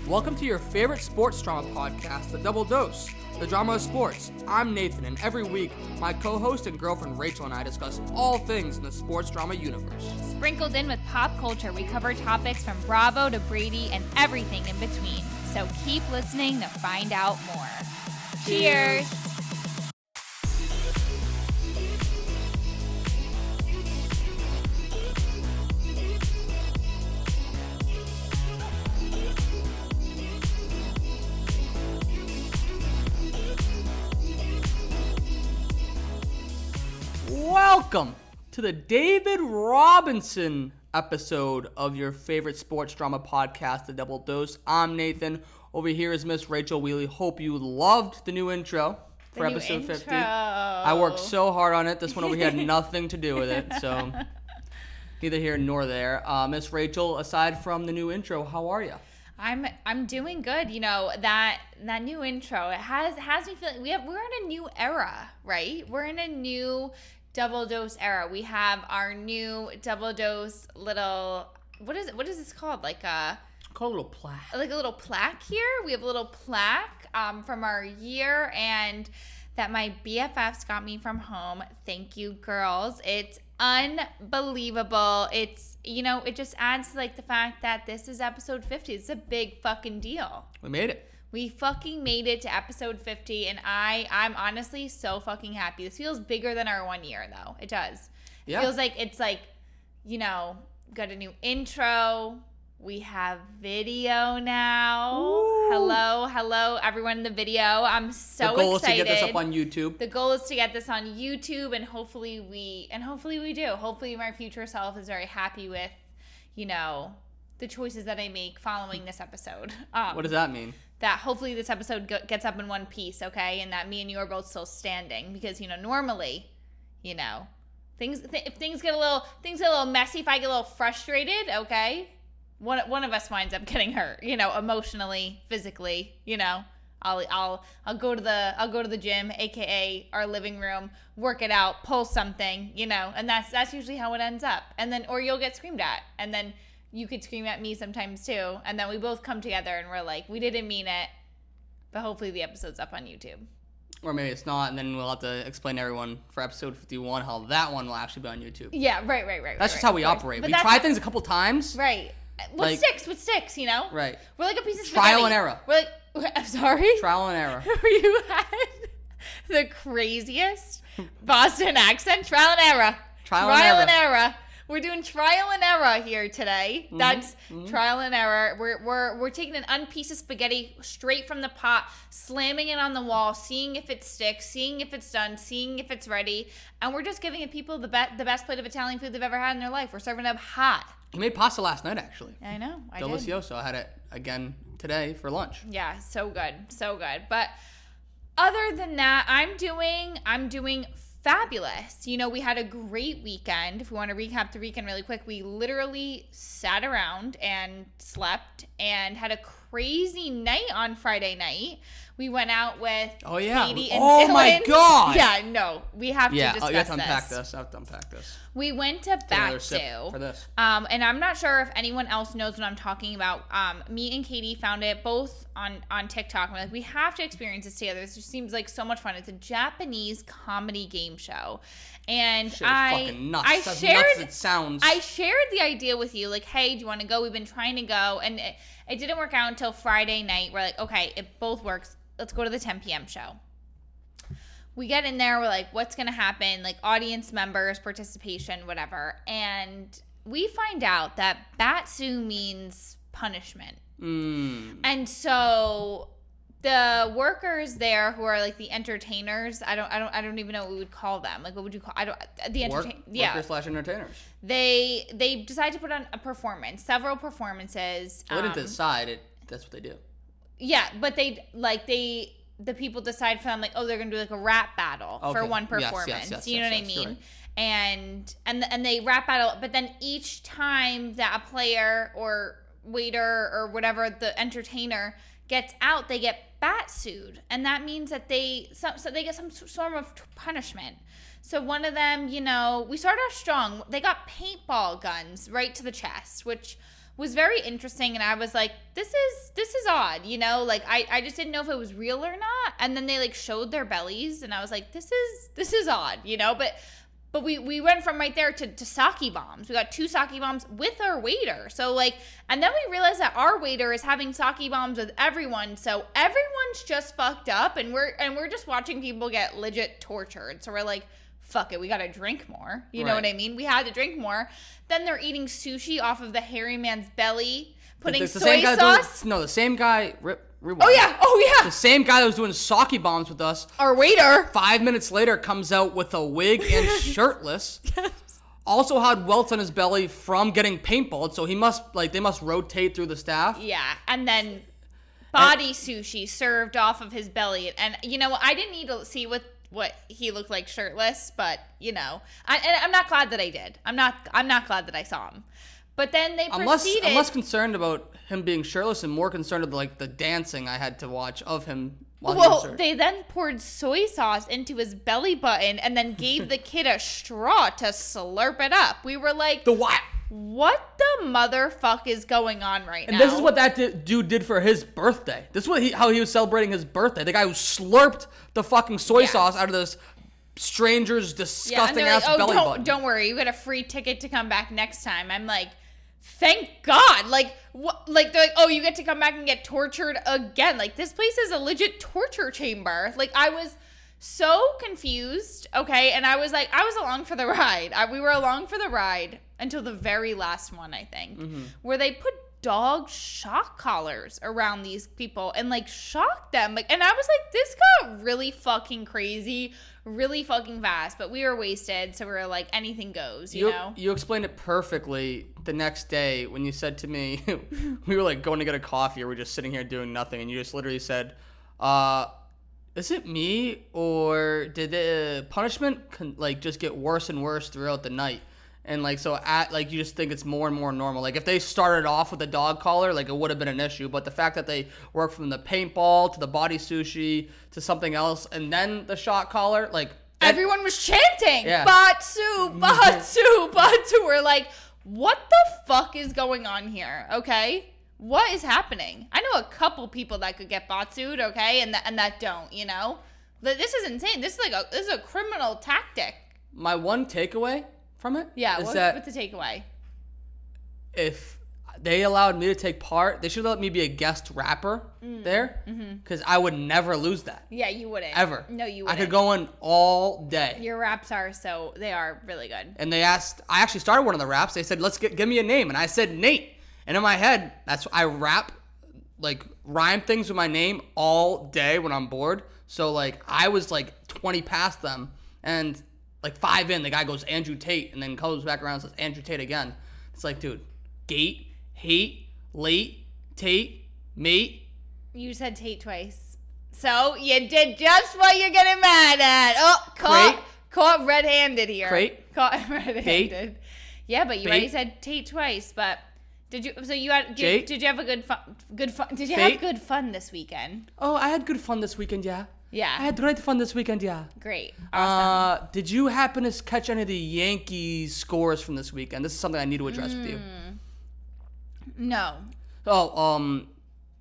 Welcome to your favorite sports drama podcast, The Double Dose, the drama of sports. I'm Nathan, and every week, my co-host and girlfriend Rachel and I discuss all things in the sports drama universe. Sprinkled in with pop culture, we cover topics from Bravo to Brady and everything in between. So keep listening to find out more. Cheers! Welcome to the David Robinson episode of your favorite sports drama podcast, The Double Dose. I'm Nathan. Over here is Miss Rachel Wheely. Hope you loved the new intro for episode 50. I worked so hard on it. This one over here had nothing to do with it, so neither here nor there. Miss Rachel, aside from the new intro, how are you? I'm doing good. You know, that new intro, it has me feeling we're in a new era, right? We're in a new Double Dose era. We have our new Double Dose little, what is this called? Like a little plaque. Like a little plaque here. We have a little plaque from our year and that my BFFs got me from home. Thank you, girls. It's unbelievable. It's, you know, it just adds to like the fact that this is episode 50. It's a big fucking deal. We made it. We fucking made it to episode 50, and I'm honestly so fucking happy. This feels bigger than our 1 year, though. It does. Yeah. It feels like it's like, you know, got a new intro. We have video now. Ooh. Hello, everyone in the video. I'm so excited. The goal is to get this up on YouTube. The goal is to get this on YouTube, and hopefully we do. Hopefully my future self is very happy with, you know, the choices that I make following this episode. What does that mean? That hopefully this episode gets up in one piece, okay? And that me and you are both still standing. Because, you know, normally, you know, if things get a little messy, if I get a little frustrated, okay? One of us winds up getting hurt, you know, emotionally, physically, you know. I'll go to the gym, aka our living room, work it out, pull something, you know, and that's usually how it ends up. And then, or you'll get screamed at, and then you could scream at me sometimes too, and then we both come together and we're like, we didn't mean it, but hopefully the episode's up on YouTube. Or maybe it's not, and then we'll have to explain to everyone for episode 51 how that one will actually be on YouTube. Yeah, right. That's just how we operate. But we try things a couple times. Right. What sticks, you know? Right. We're like a piece of spaghetti. Trial and error. We're like, I'm sorry? Trial and error. You had the craziest Boston accent. Trial and error. Trial and error. We're doing trial and error here today. That's trial and error. We're taking an unpiece of spaghetti straight from the pot, slamming it on the wall, seeing if it sticks, seeing if it's done, seeing if it's ready, and we're just giving the people the best plate of Italian food they've ever had in their life. We're serving it up hot. I made pasta last night, actually. I know. I Delicioso. I had it again today for lunch. Yeah, so good. But other than that, I'm doing fabulous. You know, we had a great weekend. If we want to recap the weekend really quick, we literally sat around and slept and had a crazy night on Friday night. We went out with Katie and Dylan. My God. Yeah, no. We have to discuss this. You have to unpack this. I have to unpack this. We went to Batu. For this. And I'm not sure if anyone else knows what I'm talking about. Me and Katie found it both on TikTok. We're like, we have to experience this together. This just seems like so much fun. It's a Japanese comedy game show. And fucking nuts. As nuts as it sounds. I shared the idea with you, like, hey, do you want to go? We've been trying to go. And it didn't work out until Friday night. We're like, okay, it both works. Let's go to the 10 p.m. show. We get in there, we're like, what's going to happen? Like, audience members, participation, whatever. And we find out that Batsu means punishment. And so the workers there who are like the entertainers, I don't even know what we would call them. Like, what would you call? Workers/entertainers. They decide to put on a performance, several performances. They didn't decide. That's what they do. Yeah, but the people decide for them, like, oh, they're gonna do like a rap battle for one performance. Yes, you know what I mean? Right. And they rap battle, but then each time that a player or waiter or whatever, the entertainer gets out, they get bat-sued, and that means that they get some sort of punishment. So one of them, you know, we started off strong. They got paintball guns right to the chest, which was very interesting, and I was like, this is odd, you know, like I just didn't know if it was real or not. And then they like showed their bellies, and I was like, this is odd, you know. But we went from right there to sake bombs. We got 2 sake bombs with our waiter. So like, and then we realized that our waiter is having sake bombs with everyone. So everyone's just fucked up, and we're just watching people get legit tortured. So we're like, fuck it, we gotta drink more. You know what I mean? We had to drink more. Then they're eating sushi off of the hairy man's belly, putting soy sauce. The same guy. Rewind. Oh yeah. The same guy that was doing sake bombs with us. Our waiter. 5 minutes later comes out with a wig and shirtless. Yes. Also had welts on his belly from getting paintballed, so they must rotate through the staff. Yeah, and then body sushi served off of his belly, and you know I didn't need to see what he looked like shirtless, but you know, I'm not glad that I did. I'm not glad that I saw him. But then they proceeded. I'm less concerned about him being shirtless and more concerned with like the dancing I had to watch of him. Well, they then poured soy sauce into his belly button and then gave the kid a straw to slurp it up. We were like, the what? What the motherfuck is going on right now? And this is what that dude did for his birthday. This is how he was celebrating his birthday. The guy who slurped the fucking soy sauce out of this stranger's disgusting ass belly button. Don't worry, you get a free ticket to come back next time. I'm like, thank God. Like, what? Like, they're like, oh, you get to come back and get tortured again. Like, this place is a legit torture chamber. Like, I was so confused. Okay, and I was along for the ride. We were along for the ride until the very last one, I think, where they put dog shock collars around these people and like shocked them. Like, and I was like, this got really fucking crazy, really fucking fast. But we were wasted, so we were like, anything goes, you know. You explained it perfectly the next day when you said to me, we were like going to get a coffee, or we're just sitting here doing nothing, and you just literally said, is it me, or did the punishment just get worse and worse throughout the night? And like, so you just think it's more and more normal. Like, if they started off with a dog collar, like, it would have been an issue. But the fact that they work from the paintball to the body sushi to something else, and then the shot collar, like, everyone was chanting, Batsu, Batsu, Batsu. We're like, what the fuck is going on here? Okay, what is happening? I know a couple people that could get batsued, okay, and that don't, you know. This is insane. This is a criminal tactic. My one takeaway from it, what's the takeaway? If they allowed me to take part, they should let me be a guest rapper there, because I would never lose that. Yeah, you wouldn't. Ever. No, you wouldn't. I could go in all day. Your raps they are really good. And I actually started one of the raps. They said, give me a name. And I said, Nate. And in my head, I rap, like, rhyme things with my name all day when I'm bored. So, like, I was, like, 20 past them. And, like, 5 in, the guy goes, Andrew Tate. And then comes back around and says, Andrew Tate again. It's like, dude, gate, hate, late, Tate, mate. You said Tate twice. So, you did just what you're getting mad at. Oh, caught red-handed here. Crate. Caught red-handed. Bait. Yeah, but you already said Tate twice, but... Did you have a good fun? Did you have good fun this weekend? Oh, I had good fun this weekend, yeah. Yeah. I had great fun this weekend, yeah. Great. Awesome. Did you happen to catch any of the Yankees scores from this weekend? This is something I need to address with you. No. Oh,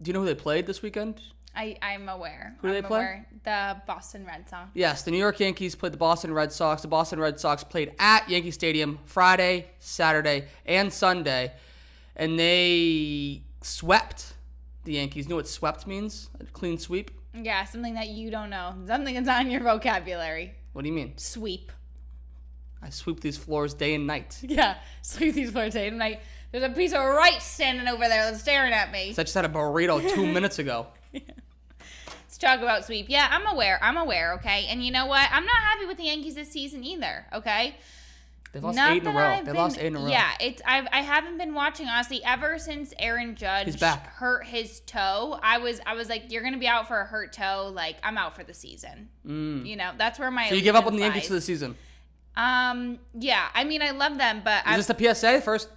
do you know who they played this weekend? I'm aware. Who did they play? The Boston Red Sox. Yes, the New York Yankees played the Boston Red Sox. The Boston Red Sox played at Yankee Stadium Friday, Saturday, and Sunday. And they swept the Yankees. You know what swept means? A clean sweep? Yeah, something that you don't know. Something that's on your vocabulary. What do you mean? Sweep. I sweep these floors day and night. Yeah, sweep these floors day and night. There's a piece of rice standing over there that's staring at me. So I just had a burrito 2 minutes ago. Yeah. Let's talk about sweep. Yeah, I'm aware, okay? And you know what? I'm not happy with the Yankees this season either, okay? They've lost 8 in a row. They lost 8 in a row. Yeah, I haven't been watching, honestly, ever since Aaron Judge hurt his toe. I was like, you're going to be out for a hurt toe. Like, I'm out for the season. You know, that's where my... So you give up on the Yankees for the season? Yeah. I mean, I love them, but... Is this a PSA first?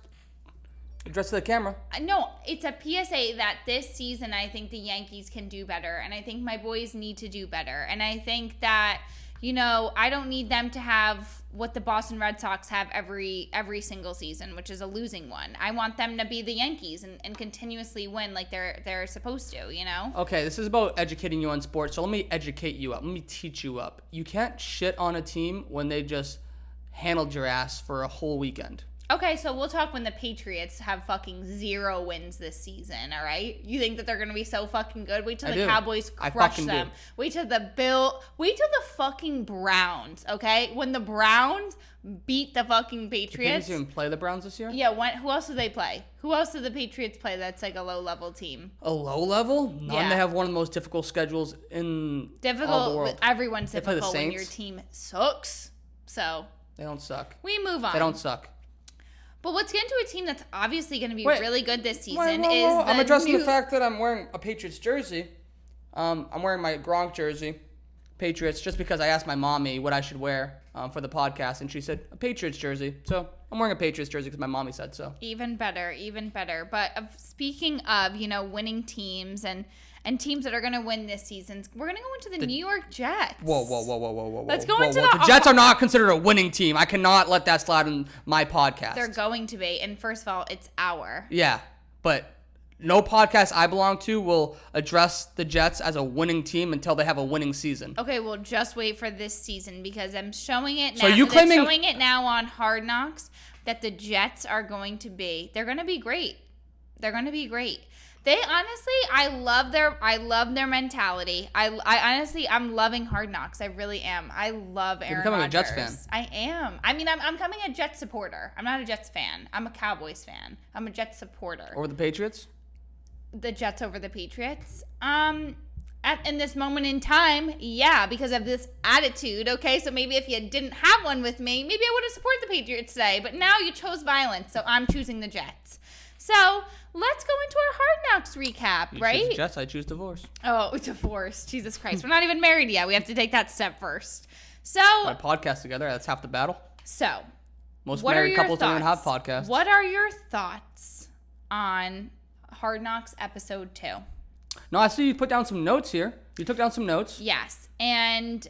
Address to the camera. No, it's a PSA that this season I think the Yankees can do better. And I think my boys need to do better. And I think that... I don't need them to have what the Boston Red Sox have every single season, which is a losing one. I want them to be the Yankees and continuously win like they're supposed to, Okay, this is about educating you on sports, so let me educate you up. Let me teach you up. You can't shit on a team when they just handled your ass for a whole weekend. Okay, so we'll talk when the Patriots have fucking 0 wins this season, all right? You think that they're going to be so fucking good? Wait till the Cowboys crush them. Wait till the fucking Browns, okay? When the Browns beat the fucking Patriots. The Patriots even play the Browns this year? Yeah, who else do they play? Who else do the Patriots play that's like a low-level team? A low level? None. They have one of the most difficult schedules in all the world. Everyone's difficult when your team sucks, so. They don't suck. We move on. They don't suck. But let's get into a team that's obviously going to be really good this season. I'm addressing the fact that I'm wearing a Patriots jersey. I'm wearing my Gronk jersey, Patriots, just because I asked my mommy what I should wear for the podcast, and she said a Patriots jersey. So I'm wearing a Patriots jersey because my mommy said so. Even better. But speaking of, winning teams and teams that are going to win this season, we're going to go into the New York Jets. Whoa. Let's go into the Jets are not considered a winning team. I cannot let that slide in my podcast. They're going to be. And first of all, it's our. Yeah, but no podcast I belong to will address the Jets as a winning team until they have a winning season. Okay, well, just wait for this season because I'm showing it now. So you claiming showing it now on Hard Knocks that the Jets are going to be. They're going to be great. They're going to be great. They honestly, I love their mentality. I'm loving Hard Knocks. I really am. I love Aaron Rodgers. You're becoming a Jets fan. I am. I mean, I'm becoming a Jets supporter. I'm not a Jets fan. I'm a Cowboys fan. I'm a Jets supporter. Over the Patriots? The Jets over the Patriots? In this moment in time, yeah, because of this attitude, okay? So maybe if you didn't have one with me, maybe I would have supported the Patriots today. But now you chose violence, so I'm choosing the Jets. So let's go into our Hard Knocks recap, right? You choose Jets, I choose divorce. Oh, divorce. Jesus Christ. We're not even married yet. We have to take that step first. So. My podcast together, that's half the battle. So. Most married couples don't even have podcasts. What are your thoughts on Hard Knocks episode 2? No, I see you put down some notes here. You took down some notes. Yes. And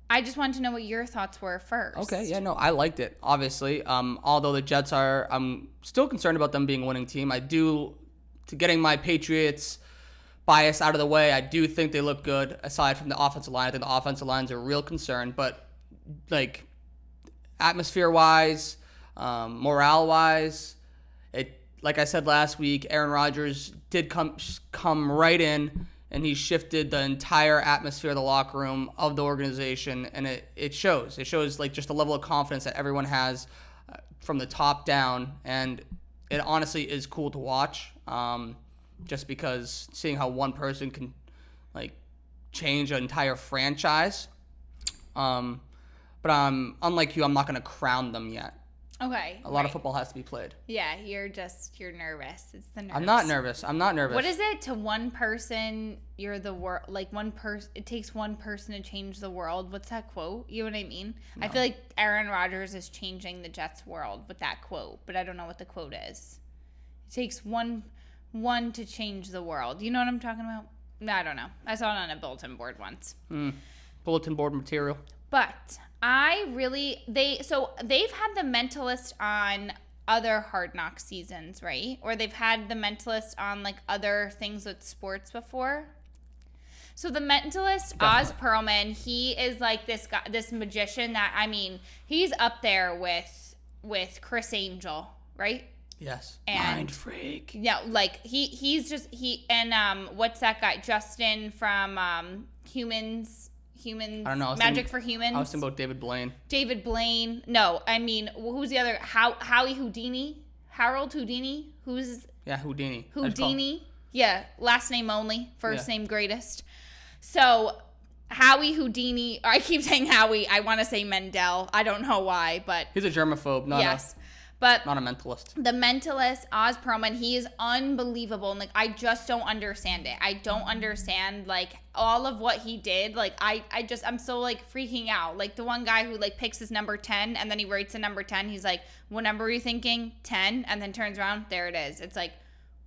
I just wanted to know what your thoughts were first. Okay, yeah, no, I liked it, obviously. Although the Jets I'm still concerned about them being a winning team. To getting my Patriots bias out of the way, I do think they look good, aside from the offensive line. I think the offensive line's a real concern. But, atmosphere-wise, morale-wise, like I said last week, Aaron Rodgers did come right in, and he shifted the entire atmosphere of the locker room of the organization, and it shows. It shows just the level of confidence that everyone has from the top down, and it honestly is cool to watch. Just because seeing how one person can change an entire franchise. But unlike you, I'm not going to crown them yet. Okay. A lot of football has to be played. Yeah, you're nervous. It's the nerves. I'm not nervous. What is it? To one person, you're the world. One person, it takes one person to change the world. What's that quote? You know what I mean? No. I feel like Aaron Rodgers is changing the Jets' world with that quote, but I don't know what the quote is. It takes one to change the world. You know what I'm talking about? I don't know. I saw it on a bulletin board once. Bulletin board material. But they've had the Mentalist on other Hard Knocks seasons, right? Or they've had the Mentalist on other things with sports before. So the Mentalist, Oz Perlman, he is this guy, this magician that, he's up there with Chris Angel, right? Yes. And mind freak. Yeah, what's that guy? Justin from Humans. I don't know. Magic for Humans. I was thinking about David Blaine. David Blaine. No, who's the other? Howie Houdini? Harold Houdini? Houdini. Houdini. Yeah, last name only, first name greatest. So, Howie Houdini. I keep saying Howie. I want to say Mendel. I don't know why, but he's a germaphobe. But not a mentalist. The Mentalist, Oz Perlman, he is unbelievable. And I just don't understand it. I don't understand all of what he did. I'm so freaking out. The one guy who picks his number 10 and then he writes a number 10. He's like, what number are you thinking? 10? And then turns around, there it is. It's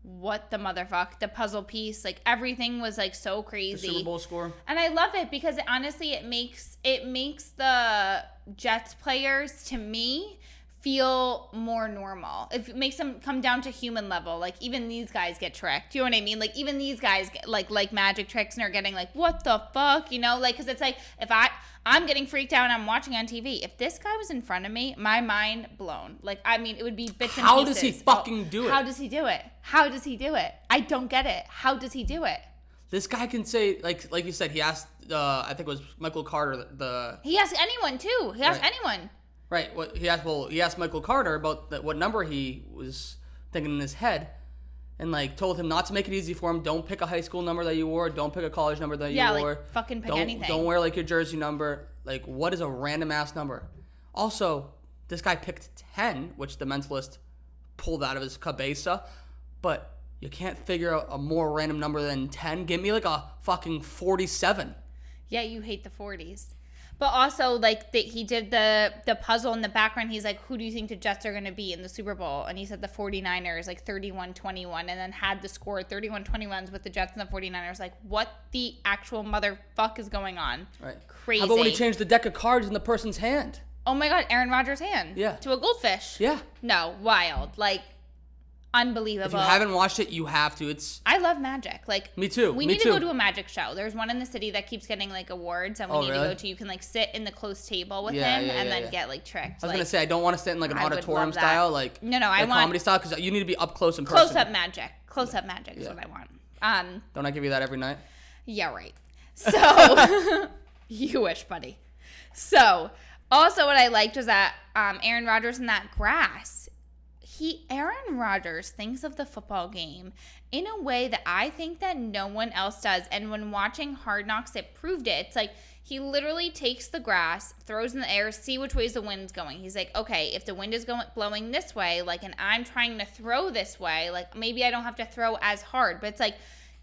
what the motherfuck? The puzzle piece, like everything was like so crazy. The Super Bowl score. And I love it because honestly it makes the Jets players, to me, feel more normal. It makes them come down to human level. Like even these guys get tricked. You know what I mean? Like even these guys get like magic tricks and are getting like, what the fuck? You know, like, cause it's like, if I'm getting freaked out and I'm watching on TV. If this guy was in front of me, my mind blown. Like, I mean, it would be bits and pieces. How does he fucking do it? How does he do it? How does he do it? I don't get it. How does he do it? This guy can say, like you said, he asked, I think it was Michael Carter, He asked anyone too. He asked anyone. Right. He asked Michael Carter about what number he was thinking in his head, and like told him not to make it easy for him. Don't pick a high school number that you wore. Don't pick a college number that you wore. Yeah, like fucking pick anything. Don't wear like your jersey number. Like, what is a random ass number? Also, this guy picked 10, which the mentalist pulled out of his cabeza, but you can't figure out a more random number than 10. Give me like a fucking 47. Yeah, you hate the 40s. But also, like, he did the puzzle in the background. He's like, who do you think the Jets are going to be in the Super Bowl? And he said the 49ers, like 31-21, and then had the score 31-21s with the Jets and the 49ers. Like, what the actual motherfuck is going on? Right. Crazy. How about when he changed the deck of cards in the person's hand? Oh, my God, Aaron Rodgers' hand. Yeah. To a goldfish. Yeah. No, wild. Like, unbelievable. If you haven't watched it, you have to. I love magic. Like, me too. We need to go to a magic show. There's one in the city that keeps getting like awards, and we need to go to. You can like sit in the closed table with him and then get like tricked. I was gonna say I don't want to sit in like an auditorium style, like no, I want comedy style, because you need to be up close and personal. Close up magic. Close up magic is what I want. Don't I give you that every night? Yeah, right. So you wish, buddy. So also what I liked was that Aaron Rodgers in that grass. Aaron Rodgers thinks of the football game in a way that I think that no one else does. And when watching Hard Knocks, it proved it. It's like he literally takes the grass, throws in the air, see which ways the wind's going. He's like, okay, if the wind is blowing this way, like, and I'm trying to throw this way, like maybe I don't have to throw as hard. But it's like,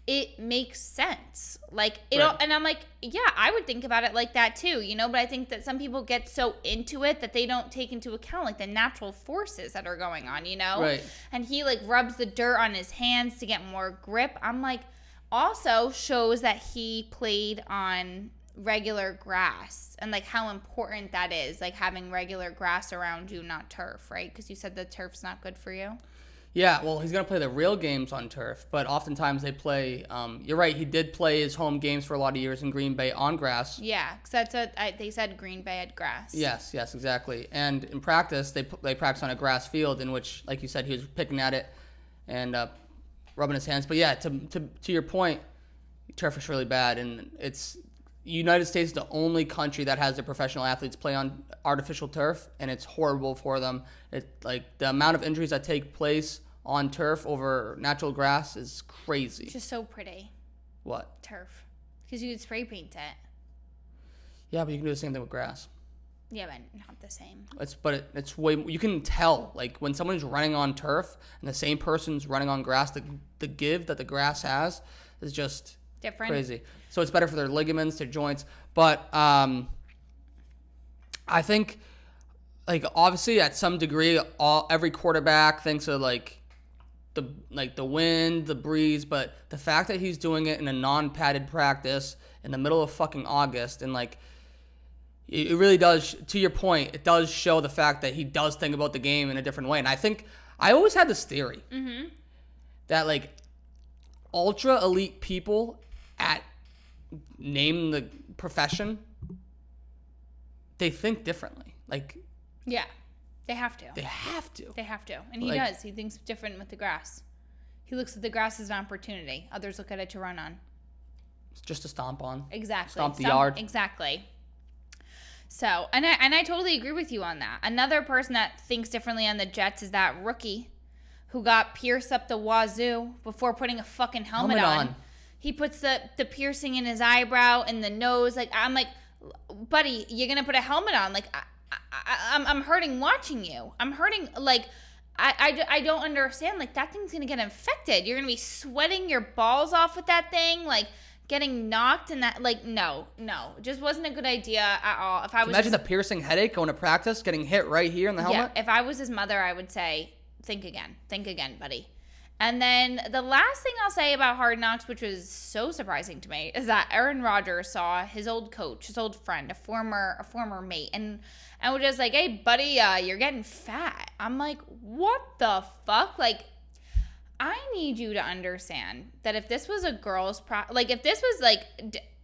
it makes sense. Like, and I'm like, yeah, I would think about it like that too, you know, but I think that some people get so into it that they don't take into account like the natural forces that are going on, you know? Right. And he like rubs the dirt on his hands to get more grip. I'm like, also shows that he played on regular grass and like how important that is, like having regular grass around you, not turf, right? Because you said the turf's not good for you. Yeah, well, he's going to play the real games on turf, but oftentimes they play, you're right, he did play his home games for a lot of years in Green Bay on grass. Yeah, because they said Green Bay had grass. Yes, exactly. And in practice, they practice on a grass field in which, like you said, he was picking at it and rubbing his hands. But yeah, to your point, turf is really bad, and it's United States is the only country that has their professional athletes play on artificial turf, and it's horrible for them. It like the amount of injuries that take place on turf over natural grass is crazy. It's just so pretty. What? Turf. Because you could spray paint it. Yeah, but you can do the same thing with grass. Yeah, but not the same. It's way, you can tell, like when someone's running on turf and the same person's running on grass, the give that the grass has is just different. Crazy. So it's better for their ligaments, their joints. But I think, like, obviously at some degree, every quarterback thinks of like the wind, the breeze, but the fact that he's doing it in a non-padded practice in the middle of fucking August, and like it really does, to your point, it does show the fact that he does think about the game in a different way. And I think I always had this theory that like ultra elite people at name the profession, they think differently. Like, yeah, they have to. They have to. And he does. He thinks different with the grass. He looks at the grass as an opportunity. Others look at it to run on. It's just to stomp on. Exactly. Stomp the yard. Exactly. So, and I totally agree with you on that. Another person that thinks differently on the Jets is that rookie who got pierced up the wazoo before putting a fucking helmet on. He puts the piercing in his eyebrow and the nose. Like, I'm like, buddy, you're going to put a helmet on. Like, I'm hurting watching you. I'm hurting, like, I don't understand. Like, that thing's going to get infected. You're going to be sweating your balls off with that thing. Like, getting knocked and that, like, no. It just wasn't a good idea at all. If I was Imagine the piercing headache going to practice, getting hit right here in the helmet. Yeah, if I was his mother, I would say, think again, buddy. And then the last thing I'll say about Hard Knocks, which was so surprising to me, is that Aaron Rodgers saw his old coach, his old friend, a former mate, and was just like, "Hey, buddy, you're getting fat." I'm like, "What the fuck?" Like, I need you to understand that if this was a girl's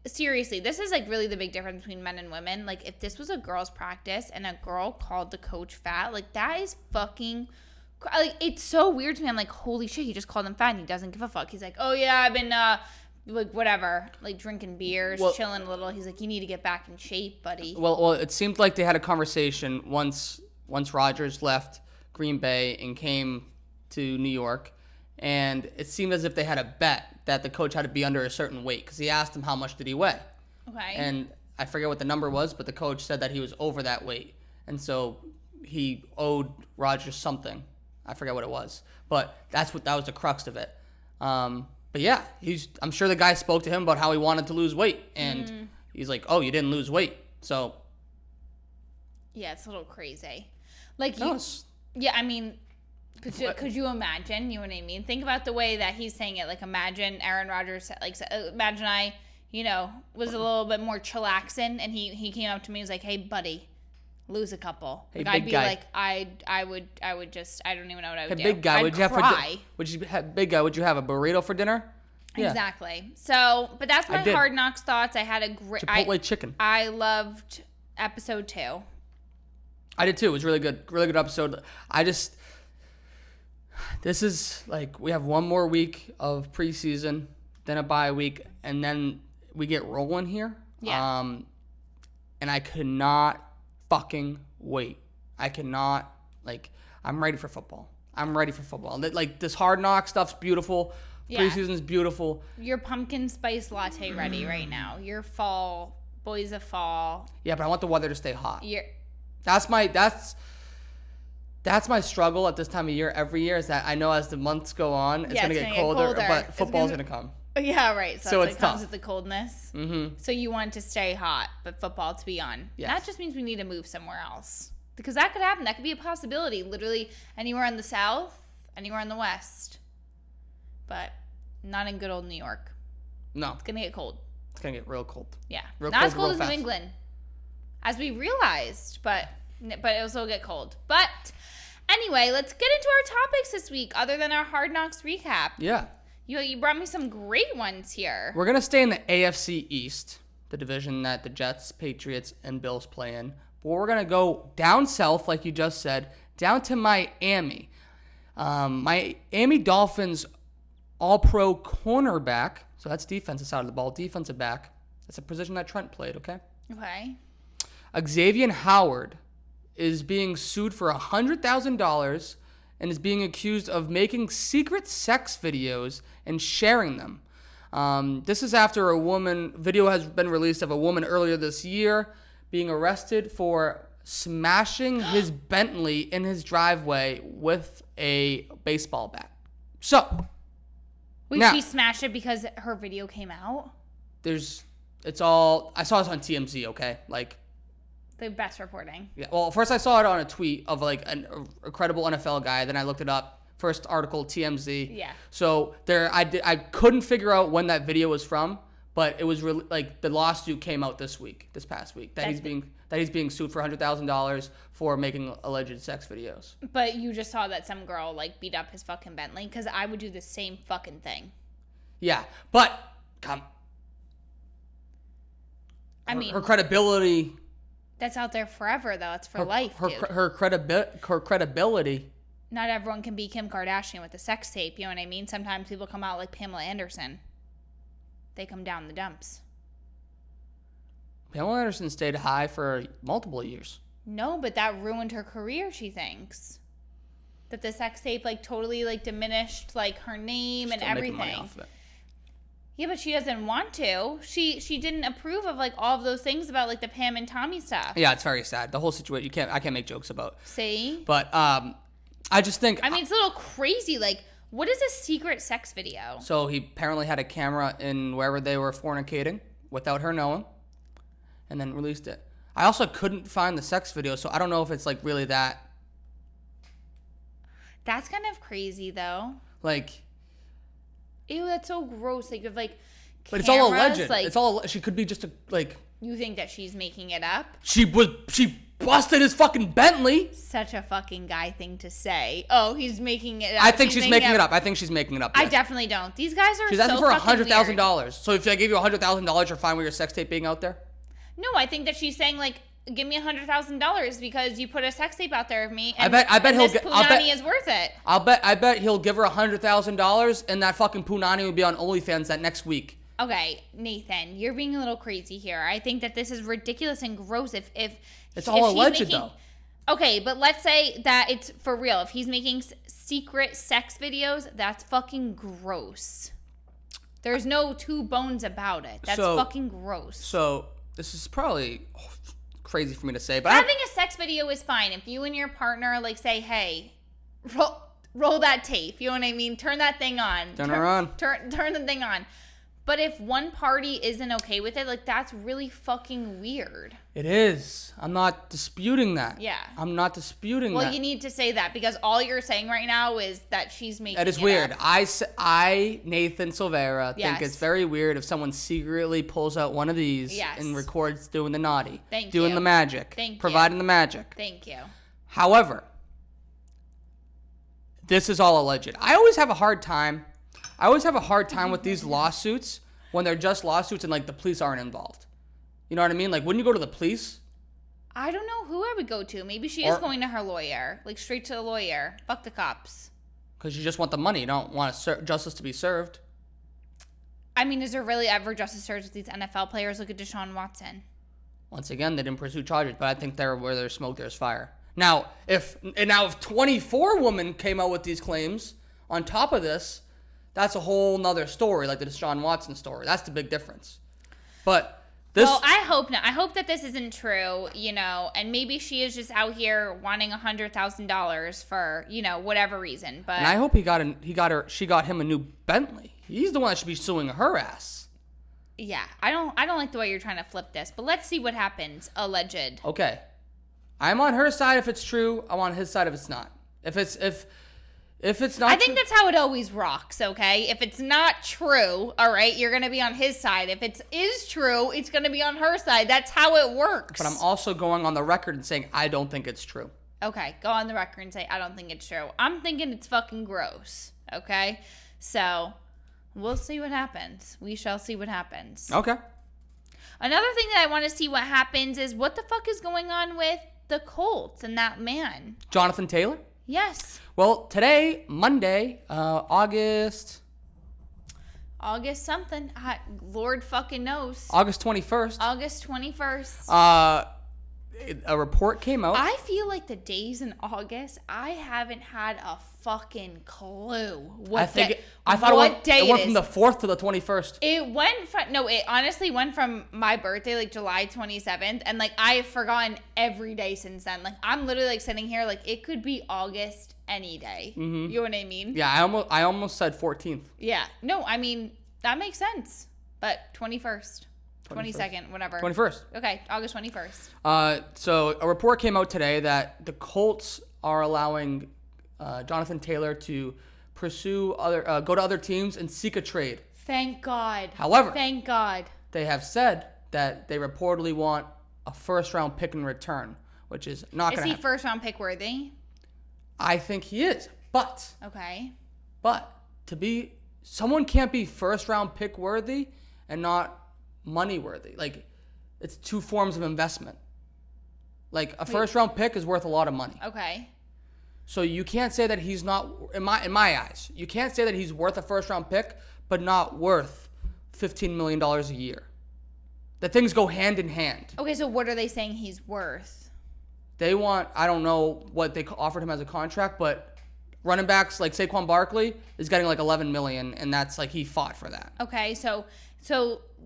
seriously, this is like really the big difference between men and women. Like, if this was a girl's practice and a girl called the coach fat, like, that is fucking. Like, it's so weird to me. I'm like, holy shit, he just called him fat and he doesn't give a fuck. He's like, oh yeah, I've been like whatever, like drinking beers, chilling a little. He's like, you need to get back in shape, buddy. Well, it seemed like they had a conversation once Rodgers left Green Bay and came to New York, and it seemed as if they had a bet that the coach had to be under a certain weight because he asked him how much did he weigh. Okay. And I forget what the number was, but the coach said that he was over that weight, and so he owed Rodgers something. I forget what it was, but that was the crux of it. But yeah, I'm sure the guy spoke to him about how he wanted to lose weight, and he's like, "Oh, you didn't lose weight," so yeah, it's a little crazy. Like, yeah, I mean, could you imagine? You know what I mean? Think about the way that he's saying it. Like, imagine Aaron Rodgers. Like, imagine I, was a little bit more chillaxing, and he came up to me and was like, "Hey, buddy, lose a couple." Hey, like, I'd be guy. like, I would just, I don't even know what I would do. Big guy, I'd would you have a burrito for dinner? Yeah. Exactly. So, but that's my Hard Knocks thoughts. I had a great Chipotle chicken. I loved episode 2. I did too. It was really good episode. This is like, we have one more week of preseason, then a bye week, and then we get rolling here. Yeah. And I could not fucking wait. I cannot, I'm ready for football. Like, this Hard Knock stuff's beautiful. Yeah. Preseason's beautiful. Your pumpkin spice latte ready right now. Your fall, boys of fall. Yeah, but I want the weather to stay hot. That's my struggle at this time of year every year, is that I know as the months go on, it's going to get colder, but football's going to come. Yeah, right. So it's tough. Comes with the coldness. Mm-hmm. So you want it to stay hot, but football to be on. Yes. That just means we need to move somewhere else. Because that could happen. That could be a possibility. Literally anywhere in the South, anywhere in the West. But not in good old New York. No. It's going to get cold. It's going to get real cold. Yeah. Not as cold as New England. As we realized. But it'll still get cold. But anyway, let's get into our topics this week other than our Hard Knocks recap. Yeah. You brought me some great ones here. We're going to stay in the AFC East, the division that the Jets, Patriots, and Bills play in. But we're going to go down south, like you just said, down to Miami. Miami Dolphins all-pro cornerback, so that's defensive side of the ball, defensive back. That's a position that Trent played, okay? Okay. Xavian Howard is being sued for $100,000 and is being accused of making secret sex videos and sharing them. This is after video has been released of a woman earlier this year being arrested for smashing his Bentley in his driveway with a baseball bat. So, Wait, now, she smashed it because her video came out? I saw this on TMZ, okay? The best reporting. Yeah. Well, first I saw it on a tweet of a credible NFL guy. Then I looked it up. First article, TMZ. Yeah. So I couldn't figure out when that video was from, but it was the lawsuit came out this past week, that he's being sued for $100,000 for making alleged sex videos. But you just saw that some girl beat up his fucking Bentley, because I would do the same fucking thing. Yeah, but her credibility. That's out there forever, though. It's for life, dude. Her credibility. Not everyone can be Kim Kardashian with a sex tape, you know what I mean? Sometimes people come out like Pamela Anderson. They come down the dumps. Pamela Anderson stayed high for multiple years. No, but that ruined her career, she thinks. That the sex tape, totally, diminished, her name and everything. Money off of it. Yeah, but she doesn't want to. She didn't approve of all of those things about the Pam and Tommy stuff. Yeah, it's very sad. The whole situation I can't make jokes about. See? But I just think it's a little crazy. What is a secret sex video? So he apparently had a camera in wherever they were fornicating without her knowing, and then released it. I also couldn't find the sex video, so I don't know if it's really that. That's kind of crazy, though. Ew, that's so gross. Like, with, like, But it's all cameras, alleged. like, It's all, she could be just a, like, you think that she's making it up? she busted his fucking Bentley. Such a fucking guy thing to say. Oh, he's making it up. I think she's making it up. I think she's making it up. I yes. definitely don't. These guys are She's so asking for fucking weird. $100,000. So if I gave you $100,000, you're fine with your sex tape being out there? No, I think that she's saying, like, give me $100,000 because you put a sex tape out there of me. I bet he'll get. Punani is worth it. I bet he'll give her $100,000, and that fucking Punani will be on OnlyFans that next week. Okay, Nathan, you're being a little crazy here. I think that this is ridiculous and gross. If It's all alleged, making, though. Okay, but let's say that it's for real. If he's making secret sex videos, that's fucking gross. There's no two bones about it. That's fucking gross. So this is probably crazy for me to say, but having a sex video is fine. If you and your partner like say, hey, roll that tape. You know what I mean? Turn that thing on. Turn her on. Turn the thing on. But if one party isn't okay with it, like, that's really fucking weird. It is. I'm not disputing that. Yeah. I'm not disputing that. Well, you need to say that because all you're saying right now is that she's making That is it weird. up. I, Nathan Silveira, think Yes. it's very weird if someone secretly pulls out one of these Yes. and records doing the naughty. Thank doing you. the magic. Thank you. Providing the magic. Thank you. However, this is all alleged. I always have a hard time with these lawsuits when they're just lawsuits and, like, the police aren't involved. You know what I mean? Like, wouldn't you go to the police? I don't know who I would go to. Maybe she is going to her lawyer. Like, straight to the lawyer. Fuck the cops. Because you just want the money. You don't want justice to be served. I mean, is there really ever justice served with these NFL players? Look at Deshaun Watson. Once again, they didn't pursue charges, but I think where there's smoke, there's fire. Now, if 24 women came out with these claims on top of this, that's a whole nother story, like the Deshaun Watson story. That's the big difference. But this... Well, I hope not. I hope that this isn't true, you know, and maybe she is just out here wanting $100,000 for, you know, whatever reason. But And I hope she got him a new Bentley. He's the one that should be suing her ass. Yeah, I don't like the way you're trying to flip this, but let's see what happens. Alleged. Okay. I'm on her side if it's true. I'm on his side if it's not. If it's not I think that's how it always rocks, okay? If it's not true, all right, you're going to be on his side. If it is true, it's going to be on her side. That's how it works. But I'm also going on the record and saying I don't think it's true. Okay, go on the record and say I don't think it's true. I'm thinking it's fucking gross, okay? So, we'll see what happens. We shall see what happens. Okay. Another thing that I want to see what happens is what the fuck is going on with the Colts and that man. Jonathan Taylor? Yes. Well, today, Monday, August something. Lord fucking knows. August 21st. August 21st. A report came out. I feel like the days in August, I haven't had a fucking clue what day it went from the 4th to the 21st. It honestly went from my birthday, like July 27th, and like I've forgotten every day since then. Like I'm literally like sitting here like it could be August any day. Mm-hmm. You know what I mean? Yeah, I almost said 14th. Yeah. No, I mean that makes sense. But 21st. 22nd, whatever. 21st. Okay, August 21st. So a report came out today that the Colts are allowing Jonathan Taylor to pursue go to other teams and seek a trade. Thank God. However, thank God. They have said that they reportedly want a first-round pick in return, which is not going to happen. Is he first-round pick worthy? I think he is, but someone can't be first-round pick worthy and not money worthy. Like, it's two forms of investment. Like, a first round pick is worth a lot of money. Okay. So you can't say that he's not, in my eyes, you can't say that he's worth a first round pick, but not worth $15 million a year. The things go hand in hand. Okay, so what are they saying he's worth? They want, I don't know what they offered him as a contract, but running backs like Saquon Barkley is getting like $11 million, and that's like he fought for that. Okay, so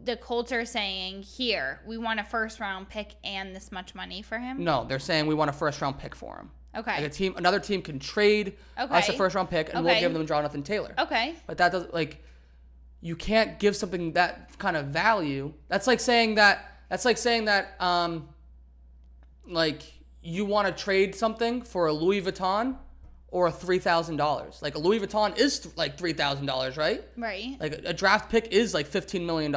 the Colts are saying, here, we want a first-round pick and this much money for him? No, they're saying we want a first-round pick for him. Okay. Like another team can trade us a first-round pick, and we'll give them Jonathan Taylor. Okay. But that doesn't, like, you can't give something that kind of value. That's like saying that, like, you want to trade something for a Louis Vuitton or $3,000. Like a Louis Vuitton is like $3,000, right? Right. Like a draft pick is like $15 million.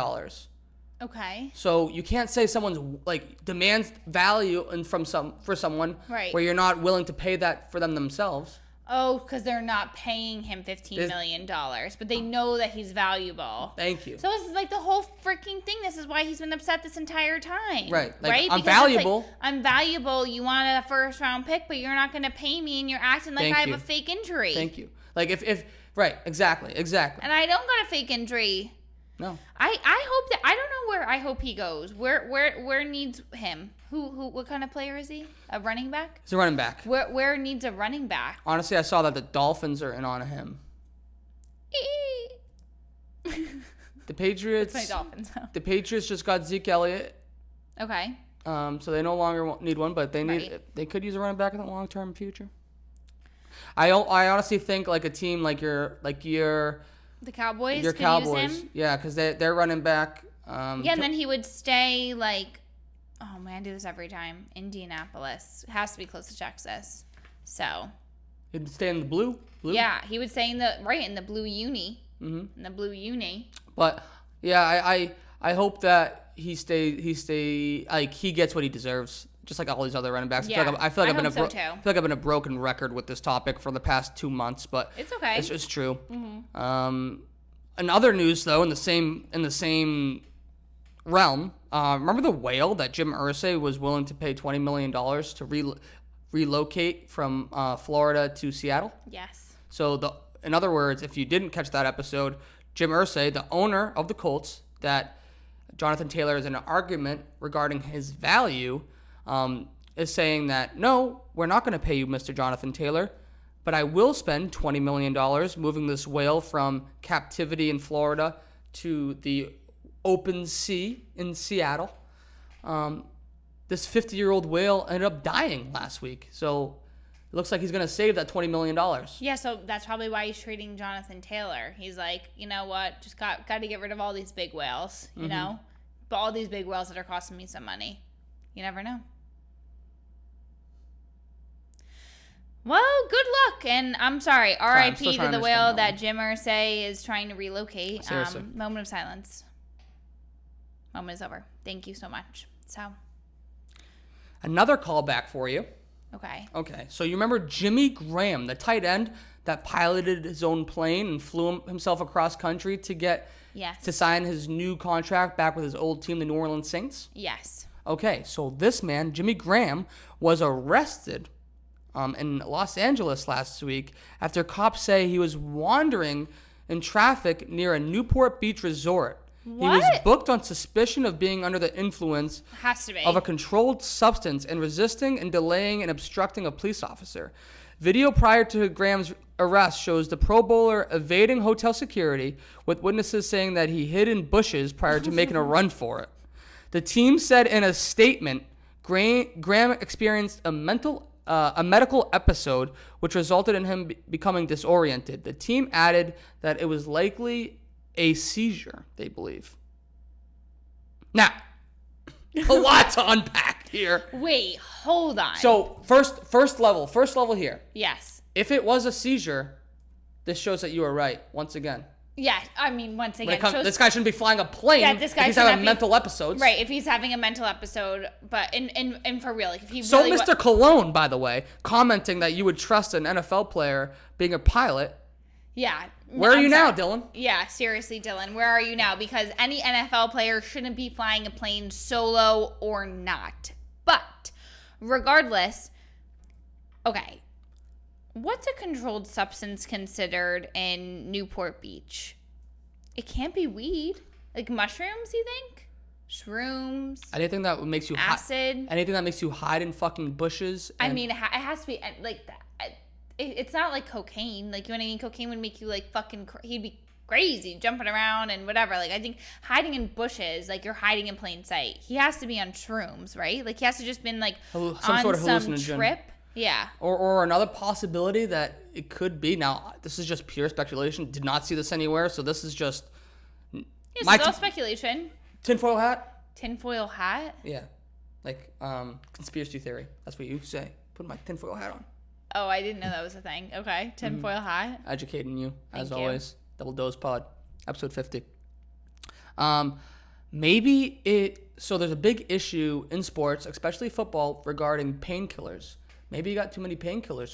Okay. So you can't say someone's like demands value and for someone Right. where you're not willing to pay that for them themselves. Oh, because they're not paying him $15 million, but they know that he's valuable. Thank you. So this is like the whole freaking thing. This is why he's been upset this entire time. Right. Like, right? I'm Because it's valuable. like, I'm valuable. You wanted a first round pick, but you're not going to pay me, and you're acting like Thank I have you. a fake injury. Thank you. Like if right, exactly. And I don't got a fake injury. No. I hope that I don't know where I hope he goes. Where needs him? Who what kind of player is he? A running back? He's a running back. Where needs a running back? Honestly, I saw that the Dolphins are in on him. The Patriots. That's my Dolphins. The Patriots just got Zeke Elliott. Okay. So they no longer need one, but they Right. they could use a running back in the long term future. I honestly think like a team like your The Cowboys your could Cowboys, use him. yeah, because they're running back. Yeah, and then he would stay like, oh man, I do this every time. Indianapolis. It has to be close to Texas. So. He'd stay in the blue. Yeah, he would stay in the blue uni. Mm-hmm. In the blue uni. But yeah, I hope that he stay like he gets what he deserves, just like all these other running backs. Yeah, I feel like I've been a broken record with this topic for the past 2 months, but it's okay. It's just true. Mm-hmm. In other news, though, in the same realm, remember the whale that Jim Irsay was willing to pay $20 million to relocate from Florida to Seattle? Yes. So in other words, if you didn't catch that episode, Jim Irsay, the owner of the Colts, that Jonathan Taylor is in an argument regarding his value, is saying that, no, we're not going to pay you, Mr. Jonathan Taylor, but I will spend $20 million moving this whale from captivity in Florida to the open sea in Seattle. This 50-year-old whale ended up dying last week. So it looks like he's going to save that $20 million. Yeah, so that's probably why he's trading Jonathan Taylor. He's like, you know what? Just got to get rid of all these big whales, you know? But all these big whales that are costing me some money. You never know. Well, good luck, and I'm sorry. R.I.P. to the whale that Jim Irsay is trying to relocate. Seriously. Moment of silence. Moment is over. Thank you so much. So. Another callback for you. Okay. Okay, so you remember Jimmy Graham, the tight end that piloted his own plane and flew himself across country to get to sign his new contract back with his old team, the New Orleans Saints? Yes. Okay, so this man, Jimmy Graham, was arrested in Los Angeles last week after cops say he was wandering in traffic near a Newport Beach resort. What? He was booked on suspicion of being under the influence Has to be. of a controlled substance and resisting and delaying and obstructing a police officer. Video prior to Graham's arrest shows the Pro Bowler evading hotel security, with witnesses saying that he hid in bushes prior to making a run for it. The team said in a statement, Graham experienced a medical episode which resulted in him becoming disoriented. The team added that it was likely a seizure, they believe. Now, a lot to unpack here. Wait, hold on. So first level here. Yes. If it was a seizure, this shows that you were right once again. Yeah, I mean, once again, This guy shouldn't be flying a plane. Yeah, this guy if he's should having not be- mental episodes. right, if he's having a mental episode, but and for real, like if he So really Mr. Cologne, by the way, commenting that you would trust an NFL player being a pilot. yeah. Where are you now, sorry. Dylan? Yeah, seriously, Dylan, where are you now? Because any NFL player shouldn't be flying a plane solo or not. But regardless, okay, what's a controlled substance considered in Newport Beach? It can't be weed. Like mushrooms, you think? Shrooms? Anything that makes you acid? Anything that makes you hide in fucking bushes. I mean, it has to be like that. It's not like cocaine. Like, you know what I mean? Cocaine would make you like fucking. He'd be crazy, jumping around and whatever. Like, I think hiding in bushes, like you're hiding in plain sight. He has to be on shrooms, right? Like, he has to just been like some on sort of some hallucinogen. trip. Yeah. Or another possibility that it could be. Now, this is just pure speculation. Did not see this anywhere, so this is just Yes, it's all speculation. Tinfoil hat. Tinfoil hat. Yeah, like conspiracy theory. That's what you say. Put my tinfoil hat on. Oh, I didn't know that was a thing. Okay. Tinfoil hat. Educating you, as Thank you. always. Double Dose Pod, episode 50. Maybe so there's a big issue in sports, especially football, regarding painkillers. Maybe he got too many painkillers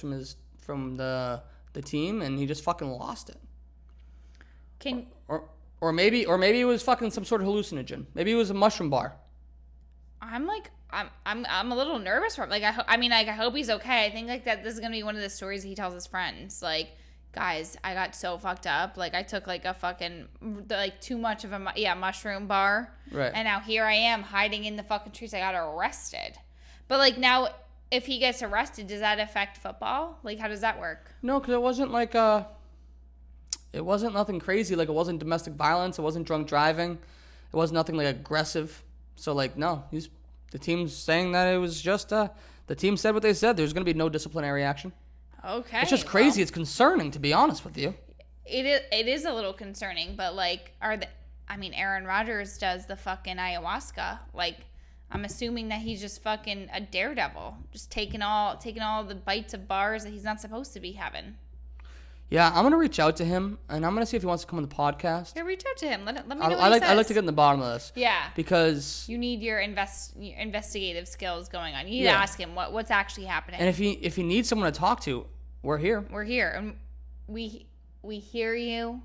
from the team, and he just fucking lost it. Or maybe it was fucking some sort of hallucinogen. Maybe it was a mushroom bar. I'm a little nervous for him. Like I hope he's okay. I think like that this is gonna be one of the stories he tells his friends. Like, guys, I got so fucked up. Like I took like a fucking too much of a mushroom bar. Right. And now here I am hiding in the fucking trees. I got arrested. But like now, if he gets arrested, does that affect football? Like how does that work? No, because it wasn't like it wasn't nothing crazy. Like it wasn't domestic violence. It wasn't drunk driving. It wasn't nothing like aggressive. So like no, the team's saying that it was just the team said what they said. There's gonna be no disciplinary action. Okay. It's just crazy. Well, It's concerning, to be honest with you. it is a little concerning, but like Aaron Rodgers does the fucking ayahuasca. Like I'm assuming that he's just fucking a daredevil, just taking all the bites of bars that he's not supposed to be having. Yeah, I'm gonna reach out to him, and I'm gonna see if he wants to come on the podcast. Yeah, reach out to him. Let me know what he says. I like to get in the bottom of this. Yeah. Because you need your investigative skills going on. You need to ask him what's actually happening. And if he needs someone to talk to, we're here. We're here, and we hear you,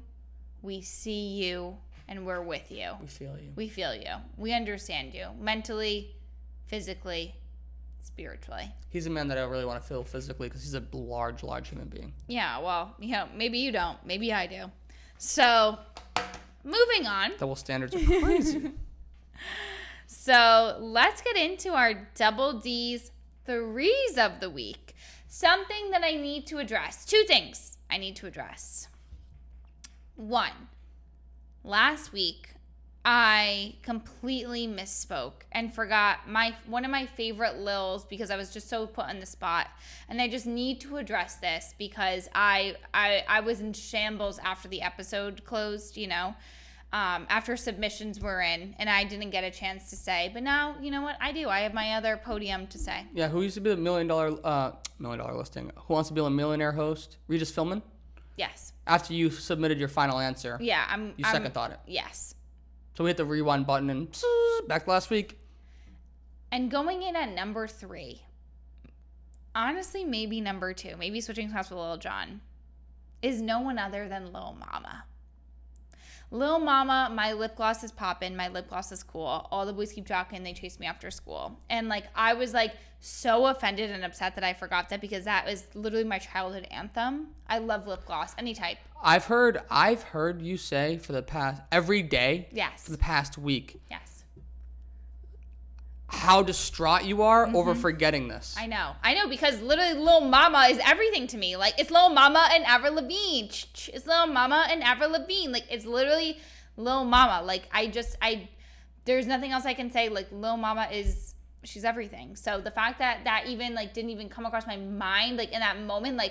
we see you, and we're with you. We feel you. We feel you. We understand you mentally, physically, spiritually. He's a man that I don't really want to feel physically because he's a large human being. Yeah, well, maybe you don't. Maybe I do. So, moving on. Double standards are crazy. So, let's get into our Double D's threes of the week. Something that I need to address. Two things I need to address. One, last week, I completely misspoke and forgot one of my favorite lils because I was just so put on the spot. And I just need to address this because I was in shambles after the episode closed, after submissions were in, and I didn't get a chance to say. But now, you know what? I do. I have my other podium to say. Yeah, who used to be the $1 million listing? Who wants to be a millionaire host? Regis Philbin? Yes. After you submitted your final answer. Yeah, You second thought it. Yes. So we hit the rewind button and back last week. And going in at number 3, honestly, maybe number 2, maybe switching spots with Lil Jon, is no one other than Lil Mama. Lil Mama, my lip gloss is poppin', my lip gloss is cool. All the boys keep talking, they chase me after school. And I was so offended and upset that I forgot that because that was literally my childhood anthem. I love lip gloss, any type. I've heard you say for the past every day. Yes. For the past week. Yes. How distraught you are over forgetting this. I know because literally Lil Mama is everything to me. It's Lil Mama and Avril Lavigne. It's Lil Mama and Avril Lavigne. It's literally Lil Mama. There's nothing else I can say. Lil Mama she's everything. So the fact that even didn't even come across my mind in that moment,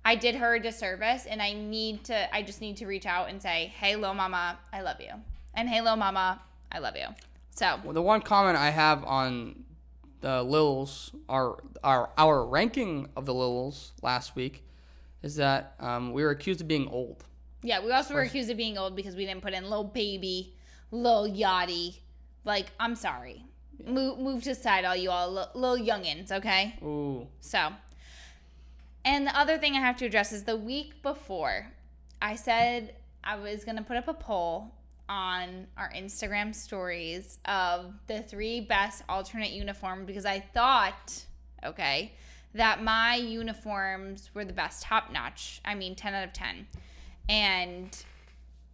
I did her a disservice, and I just need to reach out and say, hey Lil Mama, I love you. And hey Lil Mama, I love you. So the one comment I have on the Lils, our ranking of the Lils last week, is that we were accused of being old. Yeah, we also were accused of being old because we didn't put in Lil Baby, Lil Yachty. I'm sorry. Yeah. Move to the side, all you all little youngins, okay? Ooh. So, and the other thing I have to address is the week before, I said I was going to put up a poll on our Instagram stories of the 3 best alternate uniforms because I thought, that my uniforms were the best, top notch. 10 out of 10. And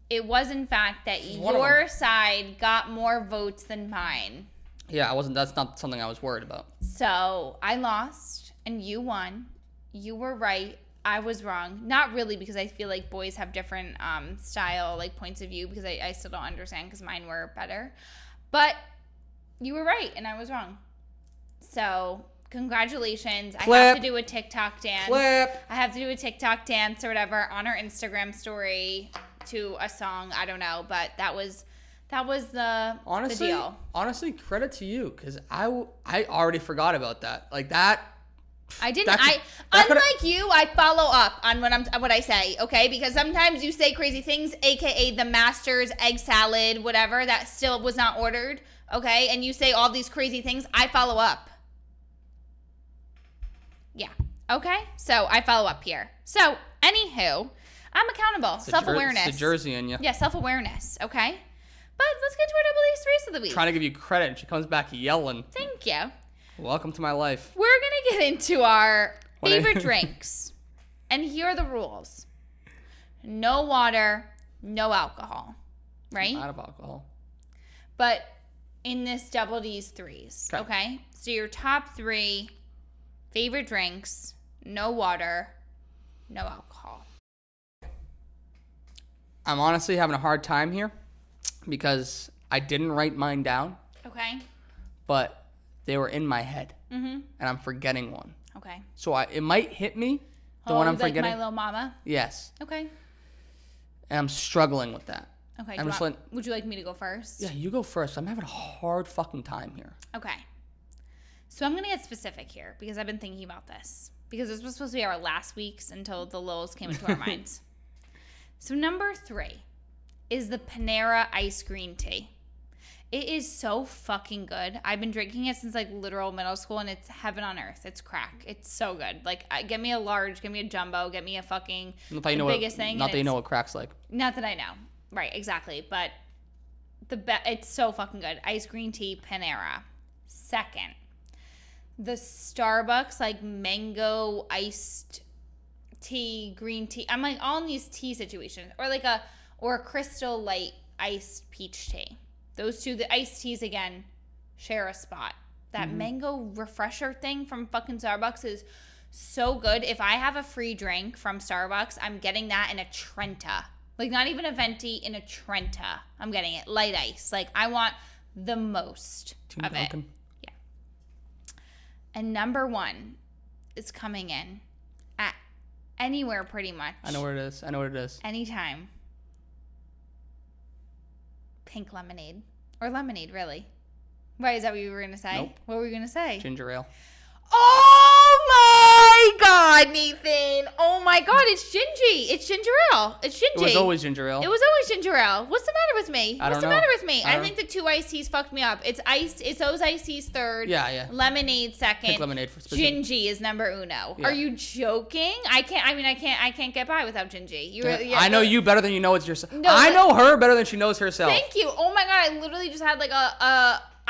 it was in fact that your side got more votes than mine. Yeah, that's not something I was worried about. So I lost and you won. You were right. I was wrong. Not really, because I feel like boys have different style, points of view, because I still don't understand because mine were better. But you were right and I was wrong. So congratulations. Clip. I have to do a TikTok dance. Clip. I have to do a TikTok dance or whatever on our Instagram story to a song. I don't know, but that was the deal. Honestly, credit to you, because I already forgot about that. I didn't. Unlike you, I follow up on what I say, okay? Because sometimes you say crazy things, aka the Masters egg salad, whatever that still was not ordered, okay? And you say all these crazy things. I follow up. Yeah. Okay. So I follow up here. So anywho, I'm accountable. Self-awareness. It's a Jersey in you. Yeah, self-awareness. Okay. But let's get to our double A's threes of the week. Trying to give you credit, and she comes back yelling. Thank you. Welcome to my life. We're going to get into our favorite drinks. And here are the rules. No water, no alcohol. Right? I'm out of alcohol. But in this double D's threes. Okay? So your top 3 favorite drinks, no water, no alcohol. I'm honestly having a hard time here because I didn't write mine down. Okay. But they were in my head, and I'm forgetting one. Okay. So it might hit me, the one I'm forgetting. Like My Little Mama? Yes. Okay. And I'm struggling with that. Okay. Would you like me to go first? Yeah, you go first. I'm having a hard fucking time here. Okay. So I'm going to get specific here because I've been thinking about this. Because this was supposed to be our last week's until the lulls came into our minds. So number 3 is the Panera Ice Green Tea. It is so fucking good. I've been drinking it since like literal middle school, and it's heaven on earth. It's crack. It's so good. Like, get me a large, get me a jumbo, get me a fucking biggest thing. Not that you know what crack's like. Not that I know. Right, exactly. But it's so fucking good. Ice green tea, Panera. Second, the Starbucks like mango iced tea, green tea. I'm like all in these tea situations, or a Crystal Light iced peach tea. Those two, the iced teas again, share a spot. That mango refresher thing from fucking Starbucks is so good. If I have a free drink from Starbucks, I'm getting that in a Trenta. Like, not even a venti, in a Trenta. I'm getting it. Light ice. Like, I want the most of it. Yeah. And number 1 is coming in at anywhere pretty much. I know where it is. Anytime. Pink lemonade. Or lemonade, really. Why, is that what you were going to say? Nope. What were you going to say? Ginger ale. Oh my God, Nathan. Oh my God, it's gingy. It's ginger ale. It's gingy. It was always ginger ale. It was always ginger ale. What's the matter with me? I don't know. I think the 2 iced teas fucked me up. It's those iced teas third. Yeah. Lemonade second. Pick lemonade for specific. Gingy is number uno. Yeah. Are you joking? I can't get by without gingy. I know you better than you know it's yourself. No, I know her better than she knows herself. Thank you. Oh my God, I literally just had like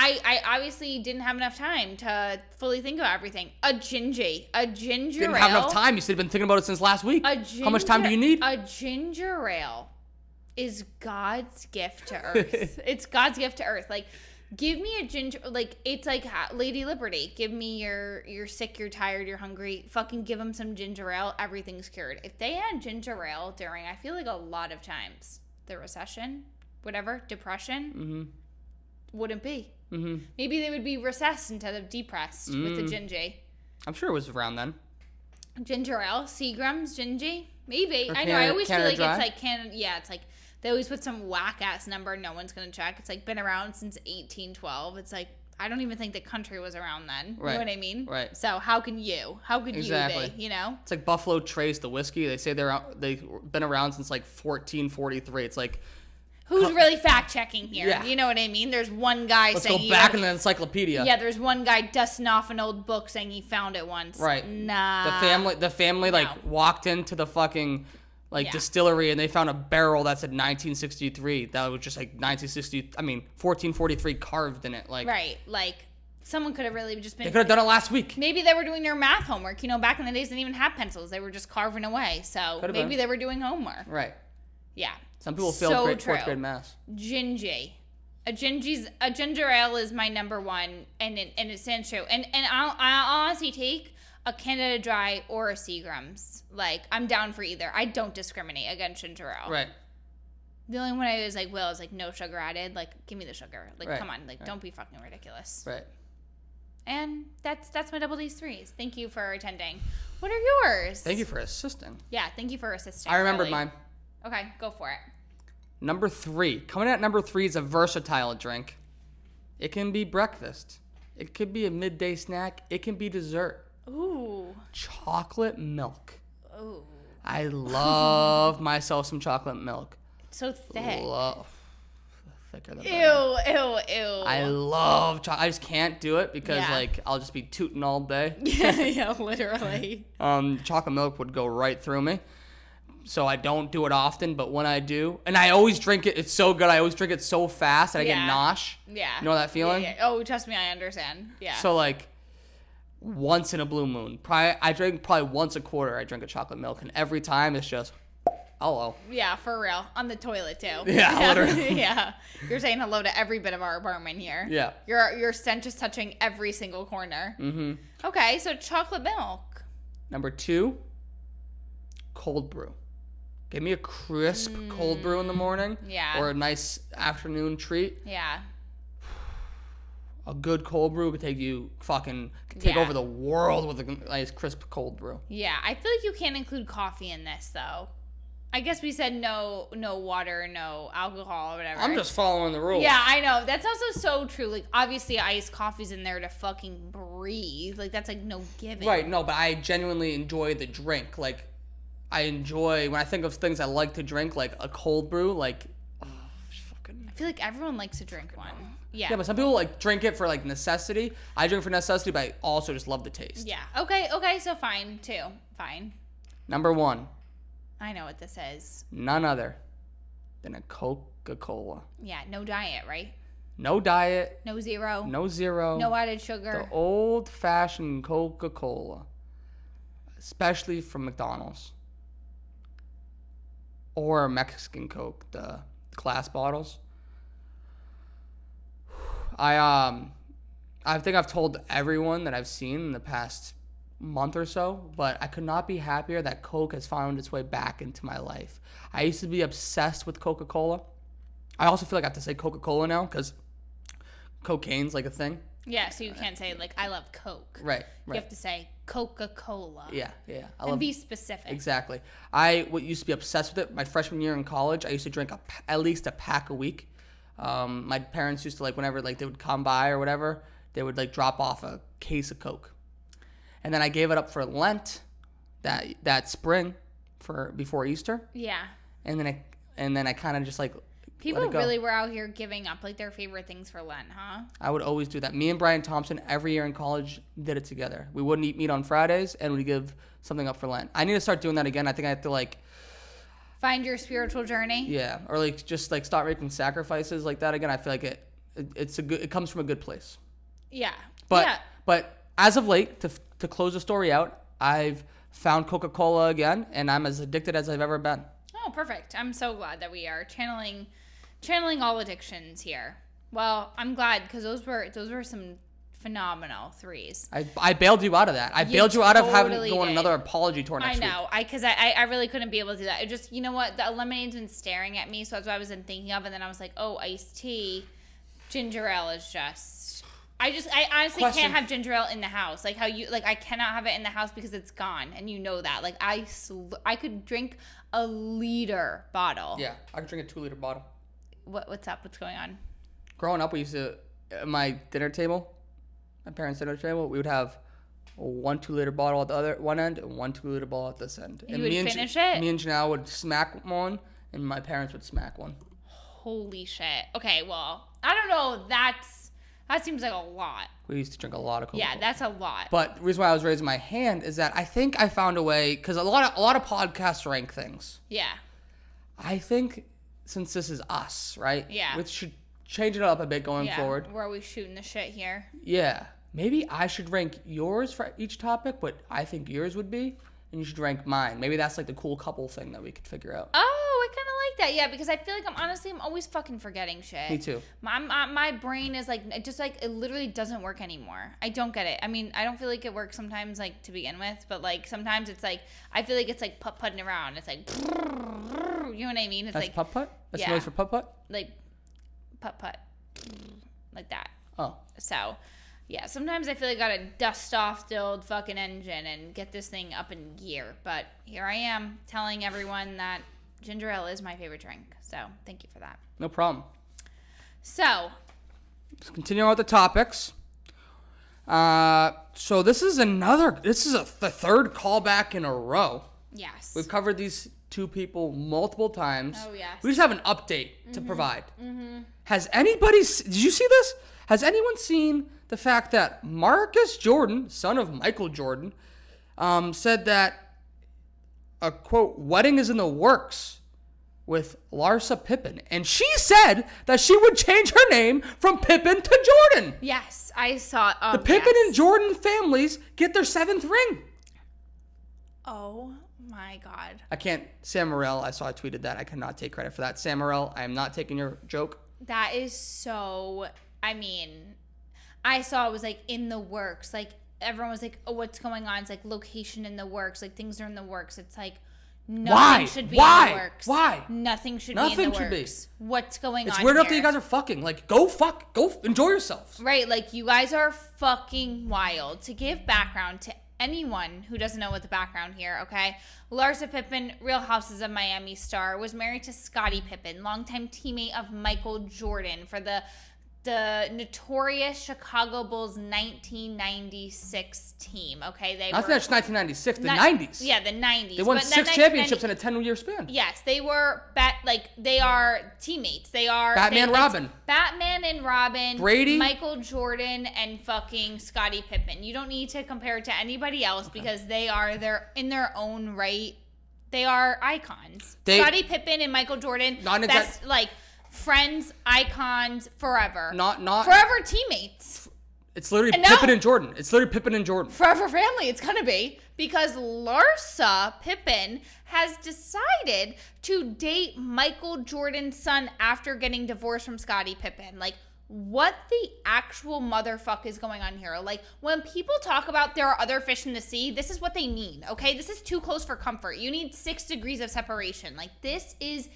I obviously didn't have enough time to fully think about everything. A ginger Didn't have enough time. You said you've been thinking about it since last week. How much time do you need? A ginger ale is God's gift to earth. It's God's gift to earth. Like, give me a ginger, like, it's like Lady Liberty. Give me you're sick, you're tired, you're hungry. Fucking give them some ginger ale. Everything's cured. If they had ginger ale during, I feel like a lot of times, the recession, whatever, depression, wouldn't be. Maybe they would be recessed instead of depressed with the gingy. I'm sure it was around then. Ginger ale, Seagram's, gingy, maybe. Or I know. I always feel like Dry? It's like Canada. Yeah, it's like they always put some whack ass number no one's gonna check. It's like been around since 1812. It's like I don't even think the country was around then. Right. You know what I mean? Right. So how can you? How could Exactly. you be? You know? It's like Buffalo Trace, the whiskey. They say they've been around since like 1443. It's like. Who's really fact checking here? Yeah. You know what I mean? There's one guy Let's saying go back in the encyclopedia. Yeah, there's one guy dusting off an old book saying he found it once. Right. Nah. The family like walked into the fucking distillery and they found a barrel that said 1963. That was just like 1443 carved in it. Like right. Like someone could have really just been. They could have done it last week. Maybe they were doing their math homework. You know, back in the days, they didn't even have pencils. They were just carving away. So maybe they were doing homework. Right. Yeah. Some people failed fourth grade math. Gingy. A ginger ale is my number 1, and it stands true. And I'll honestly take a Canada Dry or a Seagram's. Like, I'm down for either. I don't discriminate against ginger ale. Right. The only one I was like, is like no sugar added. Like, give me the sugar. Like, come on. Like, don't be fucking ridiculous. Right. And that's my double D's threes. Thank you for attending. What are yours? Thank you for assisting. Yeah, thank you for assisting. I remembered mine. Okay, go for it. Number 3. Coming at number 3 is a versatile drink. It can be breakfast. It could be a midday snack. It can be dessert. Ooh. Chocolate milk. Ooh. I love myself some chocolate milk. So thick. Thicker than Ew. I love chocolate. I just can't do it because I'll just be tooting all day. yeah, literally. Chocolate milk would go right through me. So I don't do it often, but when I do, and I always drink it, it's so good. I always drink it so fast that I get nosh. Yeah. You know that feeling? Yeah. Oh, trust me, I understand. Yeah. So like once in a blue moon, I drink probably once a quarter. I drink a chocolate milk, and every time it's just hello. Yeah, for real. On the toilet too. Yeah, literally. yeah. You're saying hello to every bit of our apartment here. Yeah. Your scent is touching every single corner. Mm-hmm. Okay, so chocolate milk. Number 2, cold brew. Give me a crisp cold brew in the morning. Yeah. Or a nice afternoon treat. Yeah. A good cold brew could take over the world with a nice crisp cold brew. Yeah, I feel like you can't include coffee in this though. I guess we said no water, no alcohol or whatever. I'm just following the rules. Yeah, I know. That's also so true. Like, obviously, iced coffee's in there to fucking breathe. Like, that's like no giving. Right, no, but I genuinely enjoy the drink. Like, I enjoy, when I think of things I like to drink, like a cold brew, like, I feel like everyone likes to drink one. Yeah. Yeah, but some people like drink it for like necessity. I drink for necessity, but I also just love the taste. Yeah. Okay, so fine, too. Fine. Number 1. I know what this is. None other than a Coca-Cola. Yeah, no diet, right? No diet. No zero. No zero. No added sugar. The old-fashioned Coca-Cola. Especially from McDonald's. Or Mexican Coke, the glass bottles. I think I've told everyone that I've seen in the past month or so, but I could not be happier that Coke has found its way back into my life. I used to be obsessed with Coca-Cola. I also feel like I have to say Coca-Cola now because cocaine's like a thing. Yeah, so you can't say like I love Coke. Right. You have to say Coca-Cola. Yeah. And be specific. Exactly. What used to be obsessed with it, my freshman year in college, I used to drink at least a pack a week. My parents used to like whenever like they would come by or whatever, they would like drop off a case of Coke. And then I gave it up for Lent that spring before Easter. Yeah. And then I kind of just like people really were out here giving up like their favorite things for Lent, huh? I would always do that. Me and Brian Thompson every year in college did it together. We wouldn't eat meat on Fridays and we'd give something up for Lent. I need to start doing that again. I think I have to like find your spiritual journey. Yeah, or like just like start making sacrifices like that again. I feel like it comes from a good place. Yeah. But as of late, to close the story out, I've found Coca-Cola again, and I'm as addicted as I've ever been. Oh, perfect. I'm so glad that we are channeling all addictions here. Well, I'm glad because those were some phenomenal threes. I bailed you out of that. I bailed you out of having to go on did. another apology tour next week. I know. Because I really couldn't be able to do that. It just, you know what? The lemonade's been staring at me, so that's what I was thinking of. And then I was like, oh, iced tea. Ginger ale is just... I honestly can't have ginger ale in the house. Like how you... Like, I cannot have it in the house because it's gone. And you know that. Like, I could drink a liter bottle. Yeah, I could drink a 2-liter bottle. What's up? What's going on? Growing up, we used to... At my dinner table... My parents' dinner table, we would have one 2-liter bottle at the other one end and one 2-liter bottle at this end. You would finish it? Me and Janelle would smack one, and my parents would smack one. Holy shit. Okay, well, I don't know. That seems like a lot. We used to drink a lot of Coca-Cola. Yeah, that's a lot. But the reason why I was raising my hand is that I think I found a way, because a lot of podcasts rank things. Yeah. I think since this is us, right? Yeah. We should change it up a bit going forward. We're always shooting the shit here. Yeah. Maybe I should rank yours for each topic, what I think yours would be, and you should rank mine. Maybe that's like the cool couple thing that we could figure out. Oh, I kind of like that. Yeah, because I feel like I'm always fucking forgetting shit. Me too. My brain is like, it literally doesn't work anymore. I don't get it. I mean, I don't feel like it works sometimes like to begin with, but like sometimes it's like, I feel like it's like putt-putting around. It's like, you know what I mean? It's that's like putt-putt? That's noise for putt-putt? Like putt-putt. Like that. Oh. So, yeah, sometimes I feel like I gotta dust off the old fucking engine and get this thing up in gear. But here I am telling everyone that ginger ale is my favorite drink. So, thank you for that. No problem. So, let's continue on with the topics. So this is the third callback in a row. Yes. We've covered these two people multiple times. Oh, yes. We just have an update to provide. Did you see this? Has anyone seen the fact that Marcus Jordan, son of Michael Jordan, said that a, quote, wedding is in the works with Larsa Pippen, and she said that she would change her name from Pippen to Jordan. Yes, I saw the Pippen and Jordan families get their 7th ring. Oh my God. I can't. Sam Morrell, I tweeted that. I cannot take credit for that. Sam Morrell, I am not taking your joke. That is so, I mean, I saw it was like in the works. Like everyone was like, oh, what's going on? It's like location in the works. Like things are in the works. It's like, nothing should be in the works. Why? Nothing should be in the works. What's going on? It's weird enough that you guys are fucking. Like, go enjoy yourselves. Right, like you guys are fucking wild. To give background to anyone who doesn't know what the background here, okay? Larsa Pippen, Real Houses of Miami star, was married to Scottie Pippen, longtime teammate of Michael Jordan for the notorious Chicago Bulls 1996 team, okay? Not just 1996, the 90s. Yeah, the 90s. They won 6 championships in a 10-year span. Yes, they were, they are teammates. They are... Robin. Batman and Robin. Brady. Michael Jordan and fucking Scottie Pippen. You don't need to compare it to anybody else because they're in their own right. They are icons. Scottie Pippen and Michael Jordan, best, friends, icons, forever. Not forever teammates. It's literally Pippen and Jordan. Forever family, it's gonna be. Because Larsa Pippen has decided to date Michael Jordan's son after getting divorced from Scottie Pippen. Like, what the actual motherfuck is going on here? Like, when people talk about there are other fish in the sea, this is what they mean, okay? This is too close for comfort. You need 6 degrees of separation. Like, this is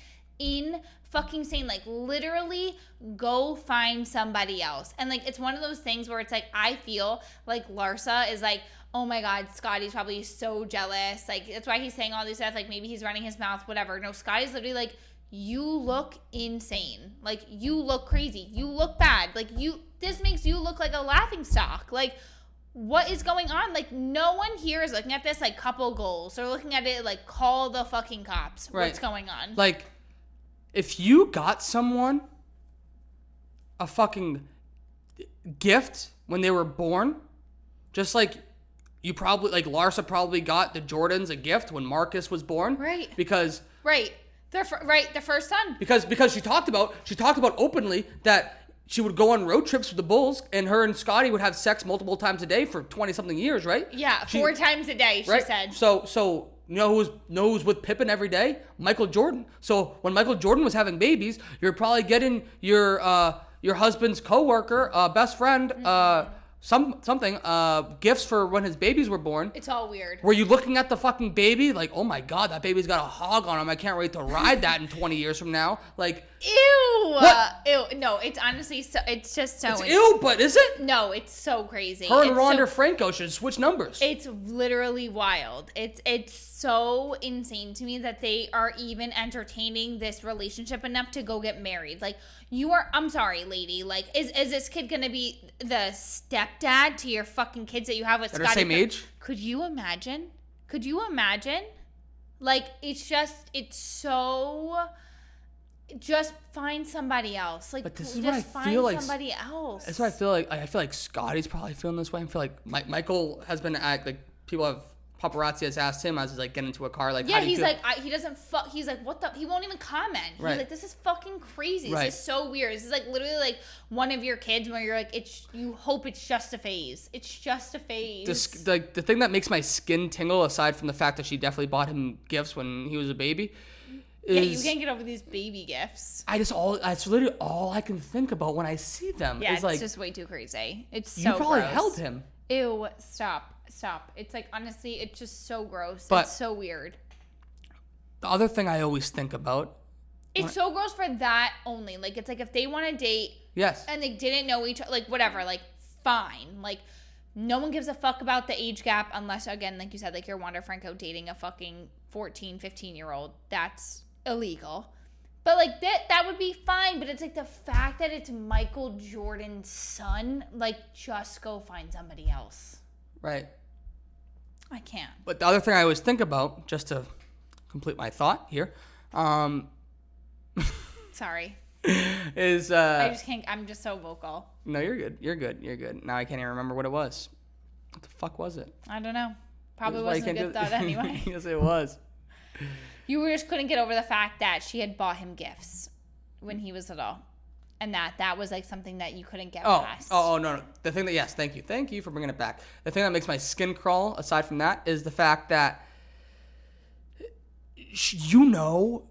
fucking saying, like, literally go find somebody else. And like, it's one of those things where it's like, I feel like Larsa is like, oh my God, Scottie's probably so jealous. Like, that's why he's saying all these stuff. Like, maybe he's running his mouth, whatever. No, Scottie's literally like, you look insane. Like, you look crazy. You look bad. Like, this makes you look like a laughingstock. Like, what is going on? Like, no one here is looking at this like couple goals. They're looking at it like, call the fucking cops. Right. What's going on? Like, if you got someone a fucking gift when they were born, just like you probably, like Larsa probably got the Jordans a gift when Marcus was born. Right. Because. Right. The first son. Because she talked about openly that she would go on road trips with the Bulls and her and Scottie would have sex multiple times a day for 20-something years, right? Yeah, 4 times a day, she said. So you know who's with Pippen every day? Michael Jordan. So when Michael Jordan was having babies, you're probably getting your husband's coworker, best friend, something gifts for when his babies were born. It's all weird. Were you looking at the fucking baby like, oh my God, that baby's got a hog on him. I can't wait to ride that in 20 years from now. Like, ew. Ew. No, it's honestly so. It's just so. It's ew, but is it? No, it's so crazy. Her and Rhonda Franco should switch numbers. It's literally wild. It's so insane to me that they are even entertaining this relationship enough to go get married. Like, I'm sorry, lady. Like, is this kid gonna be the stepdad to your fucking kids that you have with Scottie? At the same age? Could you imagine? Like, it's so. Just find somebody else. Like, but this is just what I find feel like. Somebody else. That's what I feel like. I feel like Scottie's probably feeling this way. I feel like Michael has been people have. Paparazzi has asked him as he's like getting into a car, like, yeah, how do you he's feel? like, he doesn't fuck. He's like, what the? He won't even comment. He's right. like, this is fucking crazy. Right. This is so weird. This is like literally like one of your kids where you're like, you hope it's just a phase. It's just a phase. The thing that makes my skin tingle, aside from the fact that she definitely bought him gifts when he was a baby, is you can't get over these baby gifts. It's literally all I can think about when I see them. Yeah, it's like, just way too crazy. It's so you probably gross. held him. Ew! Stop. It's like, honestly, it's just so gross. But it's so weird. The other thing I always think about. It's so gross for that only. Like, it's like if they want to date. Yes. And they didn't know each other, like, whatever, like, fine. Like, no one gives a fuck about the age gap unless, again, like you said, like, you're Wander Franco dating a fucking 14, 15-year-old. That's illegal. But, like, that would be fine. But it's, like, the fact that it's Michael Jordan's son, like, just go find somebody else. Right. I can't. But the other thing I always think about, just to complete my thought here, Sorry. is... I just can't. I'm just so vocal. No, you're good. You're good. You're good. Now I can't even remember what it was. What the fuck was it? I don't know. Probably wasn't a good thought anyway. Yes, it was. You just couldn't get over the fact that she had bought him gifts when he was little. And that was like something that you couldn't get past. No. The thing that, yes, thank you. Thank you for bringing it back. The thing that makes my skin crawl, aside from that, is the fact that you know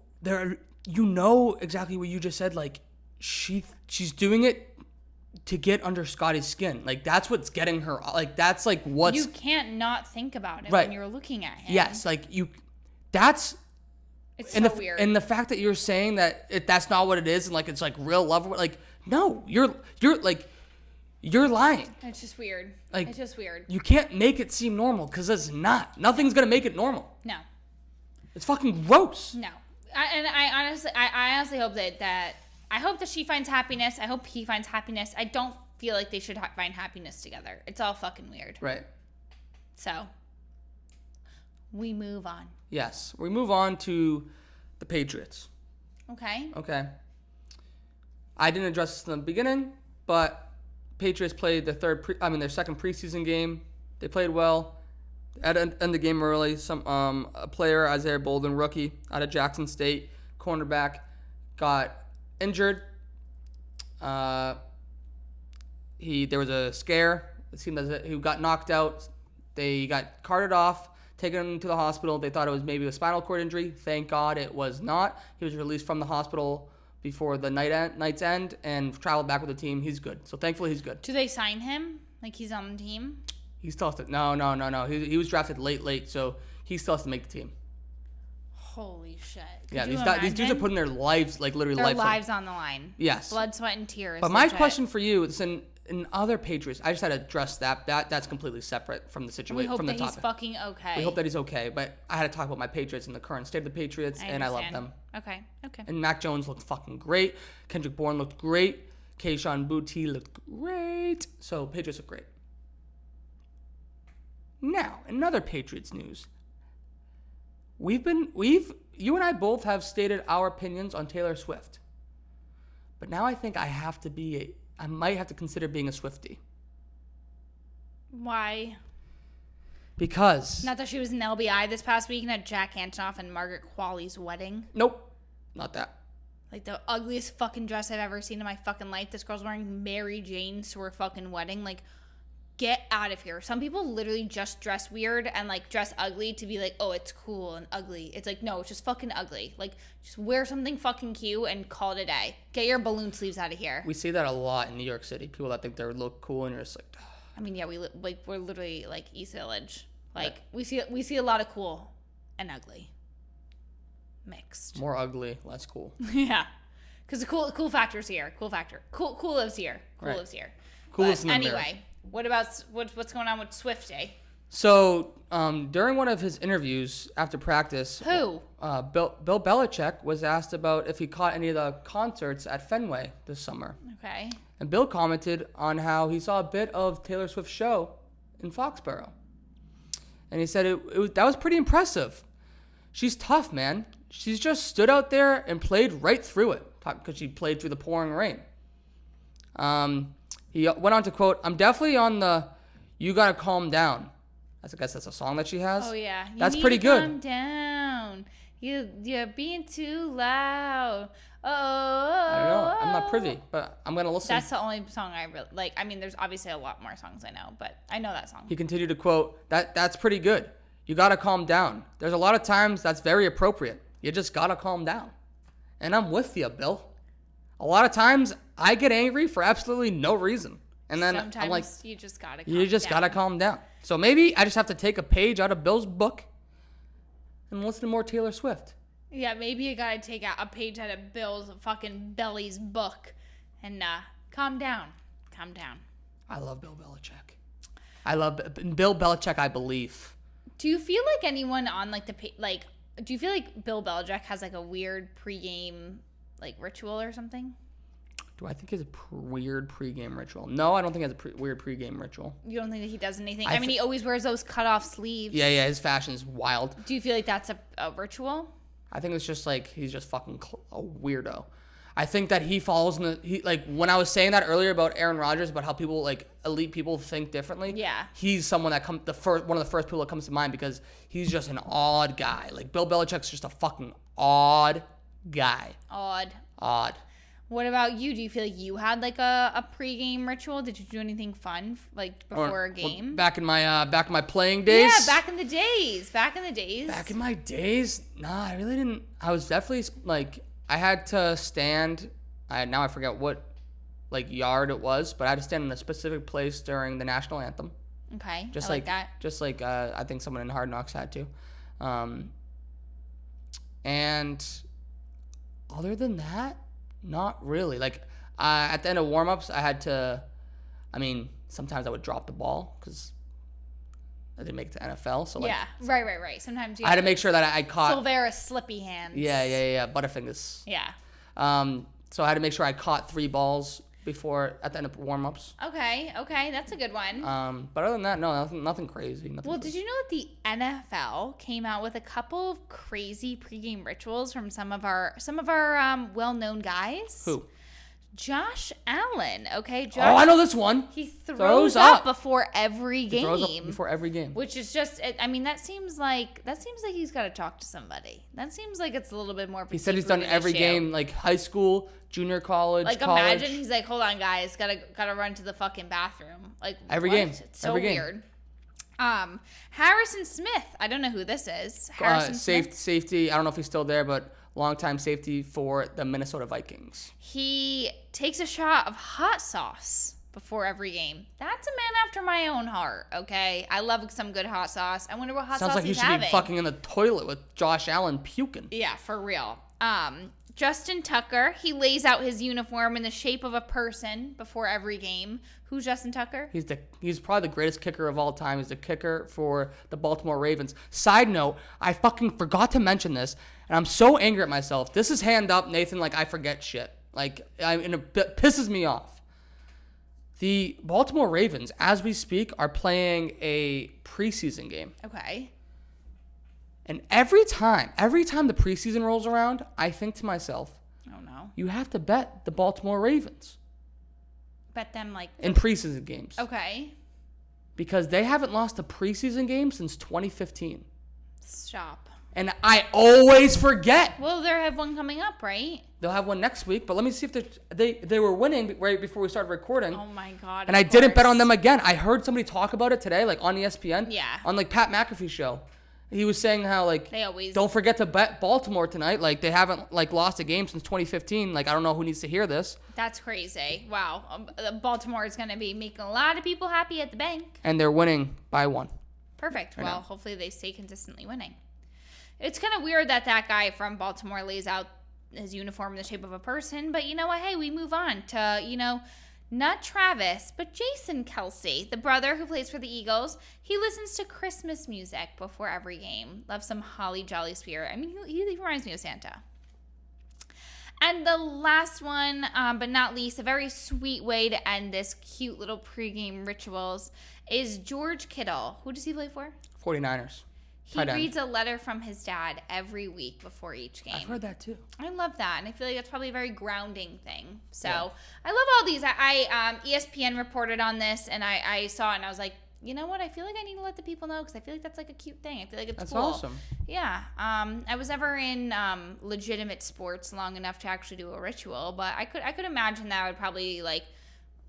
exactly what you just said. Like, she's doing it to get under Scotty's skin. Like, that's what's getting her. Like, that's like what's... You can't not think about it right. when you're looking at him. Yes, like that's... It's so weird. And the fact that you're saying that that's not what it is, and like it's like real love, like no, you're lying. It's just weird. Like, it's just weird. You can't make it seem normal because it's not. Nothing's gonna make it normal. No. It's fucking gross. No. I honestly hope that I hope that she finds happiness. I hope he finds happiness. I don't feel like they should find happiness together. It's all fucking weird. Right. So we move on. Yes, we move on to the Patriots. Okay. I didn't address this in the beginning, but Patriots played their second preseason game. They played well. At end the game early, a player, Isaiah Bolden, rookie out of Jackson State, cornerback, got injured. There was a scare. It seemed as if he got knocked out. They got carted off, taken him to the hospital. They thought it was maybe a spinal cord injury. Thank God it was not. He was released from the hospital before the night's end and traveled back with the team. He's good. So thankfully he's good. Do they sign him? Like he's on the team? He still has to. No. He was drafted late, so he still has to make the team. Holy shit. Yeah, these dudes are putting their lives, like literally their lives on the line. Yes. Blood, sweat, and tears. But my question for you is in other Patriots, I just had to address that's completely separate from the situation, from the topic. We hope that he's fucking okay. We hope that he's okay, but I had to talk about my Patriots and the current state of the Patriots, and I love them. Okay. And Mac Jones looked fucking great. Kendrick Bourne looked great. Keyshawn Boutte looked great. So Patriots look great. Now, in other Patriots news, you and I both have stated our opinions on Taylor Swift. But now I think I might have to consider being a Swiftie. Why? Because... Not that she was in LBI this past weekend at Jack Antonoff and Margaret Qualley's wedding. Nope. Not that. Like the ugliest fucking dress I've ever seen in my fucking life. This girl's wearing Mary Jane's to her fucking wedding. Like, get out of here. Some people literally just dress weird and like dress ugly to be like, oh, it's cool and ugly. It's like, no, it's just fucking ugly. Like, just wear something fucking cute and call it a day. Get your balloon sleeves out of here. We see that a lot in New York City. People that think they look cool and you're just like... I mean, yeah, we're literally like East Village. Like, right. we see a lot of cool and ugly mixed. More ugly, less cool. Yeah, because the cool factor's here. Cool lives here. Right. Lives here. Cool lives in the anyway, mirror. What about what's going on with Swiftie? So during one of his interviews after practice, Bill Belichick was asked about if he caught any of the concerts at Fenway this summer. Okay. And Bill commented on how he saw a bit of Taylor Swift's show in Foxborough. And he said that was pretty impressive. She's tough, man. She's just stood out there and played right through it because she played through the pouring rain. He went on to quote, "I'm definitely on the You Gotta Calm Down." I guess that's a song that she has. Oh, yeah. That's pretty good. Calm down. You're being too loud. Oh. I don't know. I'm not privy, but I'm going to listen. That's the only song I really like. I mean, there's obviously a lot more songs I know, but I know that song. He continued to quote, that's pretty good. You got to calm down. There's a lot of times that's very appropriate. You just got to calm down. And I'm with you, Bill. A lot of times I get angry for absolutely no reason. And then sometimes I'm like, you just got to calm down. So maybe I just have to take a page out of Bill's book and listen to more Taylor Swift. Yeah, maybe you gotta take out a page out of Bill's fucking Belly's book and calm down. Calm down. I love Bill Belichick. Bill Belichick, I believe. Do you feel like anyone on do you feel like Bill Belichick has like a weird pregame like ritual or something? Do I think he has a weird pregame ritual? No, I don't think he has a weird pregame ritual. You don't think that he does anything? I mean, he always wears those cut-off sleeves. Yeah, his fashion is wild. Do you feel like that's a ritual? I think it's just like he's just fucking a weirdo. I think that he falls in like when I was saying that earlier about Aaron Rodgers, about how people like elite people think differently. Yeah. He's someone that one of the first people that comes to mind because he's just an odd guy. Like Bill Belichick's just a fucking odd guy. Odd. What about you? Do you feel like you had like a pregame ritual? Did you do anything fun like before a game? Well, back in my playing days. Yeah, back in the days. Back in my days, nah, I really didn't. I was definitely like I had to stand. Now I forget what like yard it was, but I had to stand in a specific place during the national anthem. Okay, just I like that. Just like I think someone in Hardknocks had to. And other than that, not really. Like at the end of warm-ups, I had to. I mean, sometimes I would drop the ball because I didn't make it to NFL. So like, yeah, right. Sometimes you I had to make sure that I caught Silveira slippy hands. Yeah. Butterfingers. Yeah. So I had to make sure I caught 3 balls at the end of warm-ups. Okay, that's a good one. But other than that, no, nothing crazy. Did you know that the NFL came out with a couple of crazy pregame rituals from some of our well-known guys? Who? Josh Allen. Okay, I know this one. He throws up before every game. He throws up before every game. Which is just, I mean, that seems like he's got to talk to somebody. That seems like it's a little bit more. He said he's done every game, like high school, junior college, like college. Imagine he's like, hold on, guys, gotta run to the fucking bathroom. Like every what? game. It's so every weird. Game. Harrison Smith. I don't know who this is. Safety. I don't know if he's still there, but longtime safety for the Minnesota Vikings. He takes a shot of hot sauce before every game. That's a man after my own heart, okay? I love some good hot sauce. I wonder what hot sauce he's having. Sounds like he should be fucking in the toilet with Josh Allen puking. Yeah, for real. Justin Tucker, he lays out his uniform in the shape of a person before every game. Who's Justin Tucker? He's probably the greatest kicker of all time. He's the kicker for the Baltimore Ravens. Side note, I fucking forgot to mention this, and I'm so angry at myself. This is hand up, Nathan, like I forget shit. Like, it pisses me off. The Baltimore Ravens, as we speak, are playing a preseason game. Okay. And every time the preseason rolls around, I think to myself, oh no, you have to bet the Baltimore Ravens. Bet them like in preseason games. Okay. Because they haven't lost a preseason game since 2015. Stop. And I always forget. Well, they have one coming up, right? They'll have one next week, but let me see if they were winning right before we started recording. Oh my god. And I didn't bet on them again. I heard somebody talk about it today, like on ESPN. Yeah. On like Pat McAfee's show. He was saying how like they always don't forget to bet Baltimore tonight. Like they haven't like lost a game since 2015. Like I don't know who needs to hear this. That's crazy. Wow. Baltimore is going to be making a lot of people happy at the bank. And they're winning by 1. Perfect. Well, hopefully they stay consistently winning. It's kind of weird that guy from Baltimore lays out his uniform in the shape of a person, but you know what? Hey, we move on to, not Travis, but Jason Kelsey, the brother who plays for the Eagles. He listens to Christmas music before every game. Loves some holly jolly spirit. I mean, he reminds me of Santa. And the last one, but not least, a very sweet way to end this cute little pregame rituals is George Kittle. Who does he play for? 49ers. He reads a letter from his dad every week before each game. I've heard that too. I love that, and I feel like that's probably a very grounding thing. So yeah. I love all these. ESPN reported on this, and I saw it, and I was like, you know what? I feel like I need to let the people know because I feel like that's like a cute thing. I feel like it's cool. That's awesome. Yeah. I was never in legitimate sports long enough to actually do a ritual, but I could imagine that I would probably like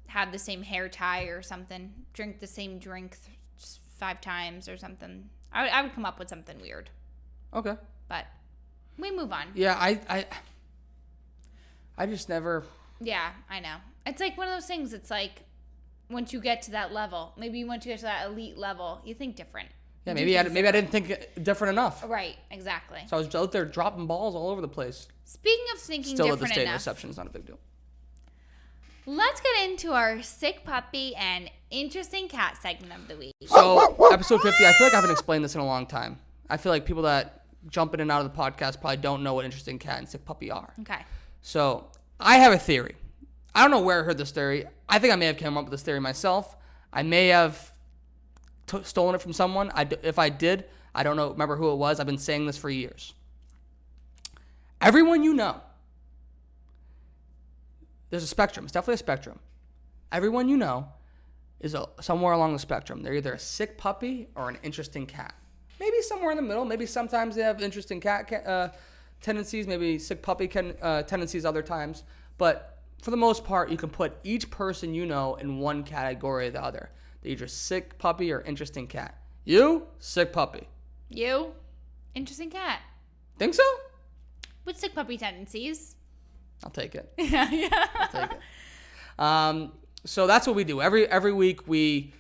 have the same hair tie or something, drink the same drink 5 times or something. I would come up with something weird. Okay. But we move on. Yeah, I just never... Yeah, I know. It's like one of those things. It's like once you get to that level, maybe once you get to that elite level, you think different. Yeah, maybe I didn't think different enough. Right, exactly. So I was out there dropping balls all over the place. Speaking of thinking Still different enough. Still at the state reception is not a big deal. Let's get into our sick puppy and interesting cat segment of the week. So, episode 50, I feel like I haven't explained this in a long time. I feel like people that jump in and out of the podcast probably don't know what interesting cat and sick puppy are. Okay. So I have a theory. I don't know where I heard this theory. I think I may have come up with this theory myself. I may have stolen it from someone. If I did, I don't know. Remember who it was. I've been saying this for years. Everyone you know, there's a spectrum. It's definitely a spectrum. Everyone you know is somewhere along the spectrum. They're either a sick puppy or an interesting cat. Maybe somewhere in the middle. Maybe sometimes they have interesting cat tendencies. Maybe sick puppy tendencies other times. But for the most part, you can put each person you know in one category or the other. They're either sick puppy or interesting cat. You, sick puppy. You, interesting cat. Think so? With sick puppy tendencies. I'll take it. Yeah. I'll take it. So that's what we do. Every week we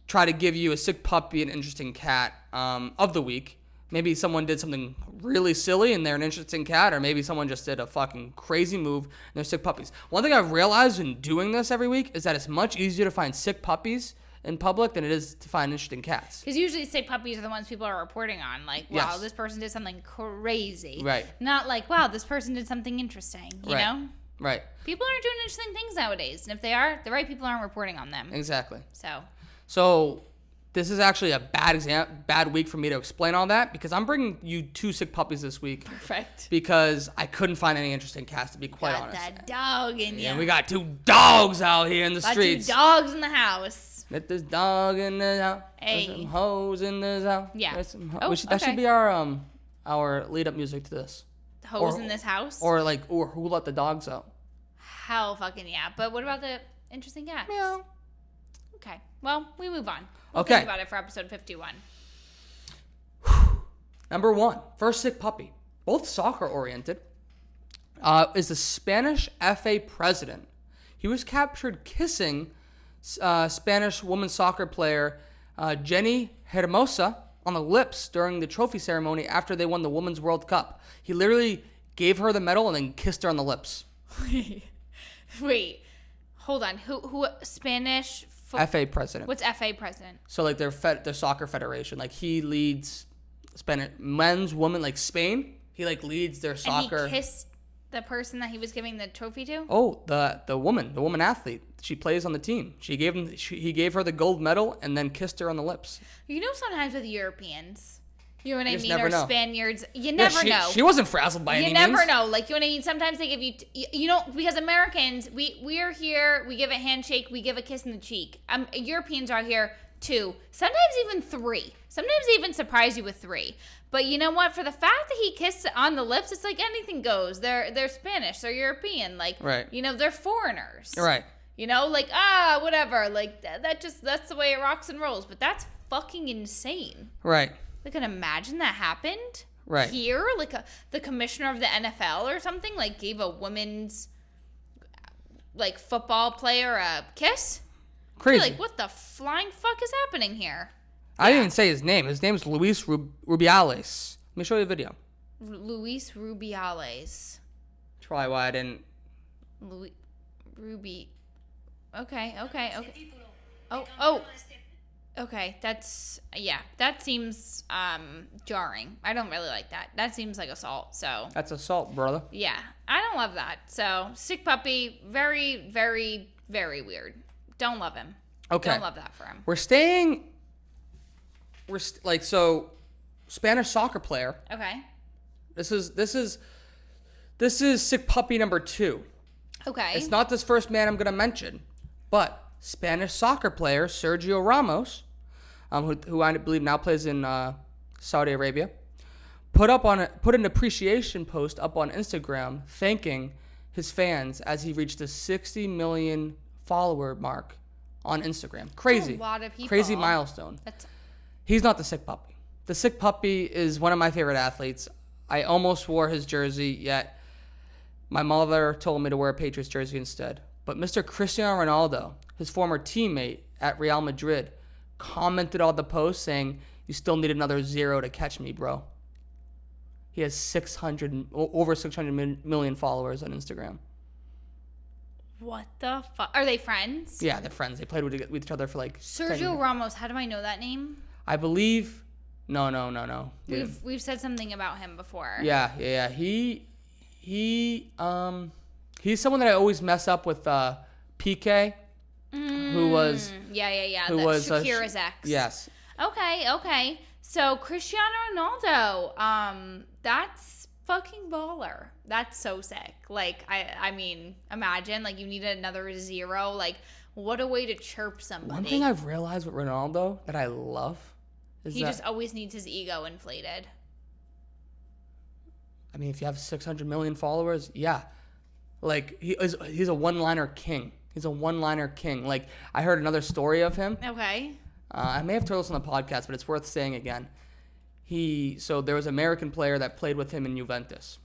try to give you a sick puppy and interesting cat of the week. Maybe someone did something really silly and they're an interesting cat, or maybe someone just did a fucking crazy move and they're sick puppies. One thing I've realized in doing this every week is that it's much easier to find sick puppies in public than it is to find interesting cats. Because usually sick puppies are the ones people are reporting on. Like, wow, Yes. this person did something crazy. Right. Not like, wow, this person did something interesting. You know? Right. People aren't doing interesting things nowadays. And if they are, the right people aren't reporting on them. Exactly. So this is actually a bad week for me to explain all that, because I'm bringing you 2 sick puppies this week. Perfect. Because I couldn't find any interesting cats, to be quite honest. That dog in you. And we got 2 dogs out here in the streets. 2 dogs in the house. Let this dog in the house. Hey. There's some hoes in this house. Yeah. That should be our lead up music to this. Hoes in this house? Or who let the dogs out? Hell fucking yeah. But what about the interesting cats? Meow. Okay. Well, we move on. We'll Okay. think about it for episode 51. Number 1, first sick puppy, both soccer oriented, is the Spanish FA president. He was captured kissing Spanish women's soccer player Jenny Hermosa on the lips during the trophy ceremony after they won the Women's World Cup. He literally gave her the medal and then kissed her on the lips. Wait. Hold on. Who Spanish FA president. What's FA president? So like their soccer federation. Like he leads Spanish men's, women, like Spain. He like leads their soccer. And he kissed the person that he was giving the trophy to? Oh, the woman athlete. She plays on the team. He gave her the gold medal and then kissed her on the lips. You know, sometimes with Europeans, you know what I mean, never or know. Spaniards, you never know. She wasn't frazzled by any means. You never know. Like, you know what I mean? Sometimes they give you, you know, because Americans, we are here, we give a handshake, we give a kiss in the cheek. Europeans are here 2, sometimes even 3. Sometimes they even surprise you with 3. But you know what? For the fact that he kissed on the lips, it's like anything goes. They're Spanish, they're European, like, right. You know, they're foreigners. Right. You know, like, whatever. Like, that's the way it rocks and rolls. But that's fucking insane. Right. Like, imagine that happened right here. Like, the commissioner of the NFL or something, like, gave a women's, like, football player a kiss. Crazy. You're like, what the flying fuck is happening here? I didn't even say his name. His name is Luis Rubiales. Let me show you a video. Luis Rubiales. That's probably why I didn't. Ruby. Okay. Oh. Okay, that seems jarring. I don't really like that. That seems like assault, so. That's assault, brother. Yeah, I don't love that. So, sick puppy, very, very, very weird. Don't love him. Okay. Don't love that for him. So, Spanish soccer player. Okay. This is sick puppy number 2. Okay. It's not this first man I'm going to mention, but Spanish soccer player Sergio Ramos, who I believe now plays in Saudi Arabia, put an appreciation post up on Instagram thanking his fans as he reached the 60 million follower mark on Instagram. Crazy. That's a lot of people. Crazy milestone. He's not the sick puppy. The sick puppy is one of my favorite athletes. I almost wore his jersey, yet my mother told me to wear a Patriots jersey instead. But Mr. Cristiano Ronaldo, his former teammate at Real Madrid, commented on the post saying, "You still need another 0 to catch me, bro." He has over 600 million followers on Instagram. What the fuck? Are they friends? Yeah, they're friends. They played with each other for like 10 Sergio years. Ramos. How do I know that name? I believe. No. We've said something about him before. Yeah. He He's someone that I always mess up with PK, who was... Yeah. Who was Shakira's ex. Yes. Okay. So Cristiano Ronaldo, that's fucking baller. That's so sick. Like, I mean, imagine, like, you need another 0. Like, what a way to chirp somebody. One thing I've realized with Ronaldo that I love is he just always needs his ego inflated. I mean, if you have 600 million followers, yeah. Like, he's a one-liner king. He's a one-liner king. Like, I heard another story of him. Okay. I may have told this on the podcast, but it's worth saying again. So there was an American player that played with him in Juventus.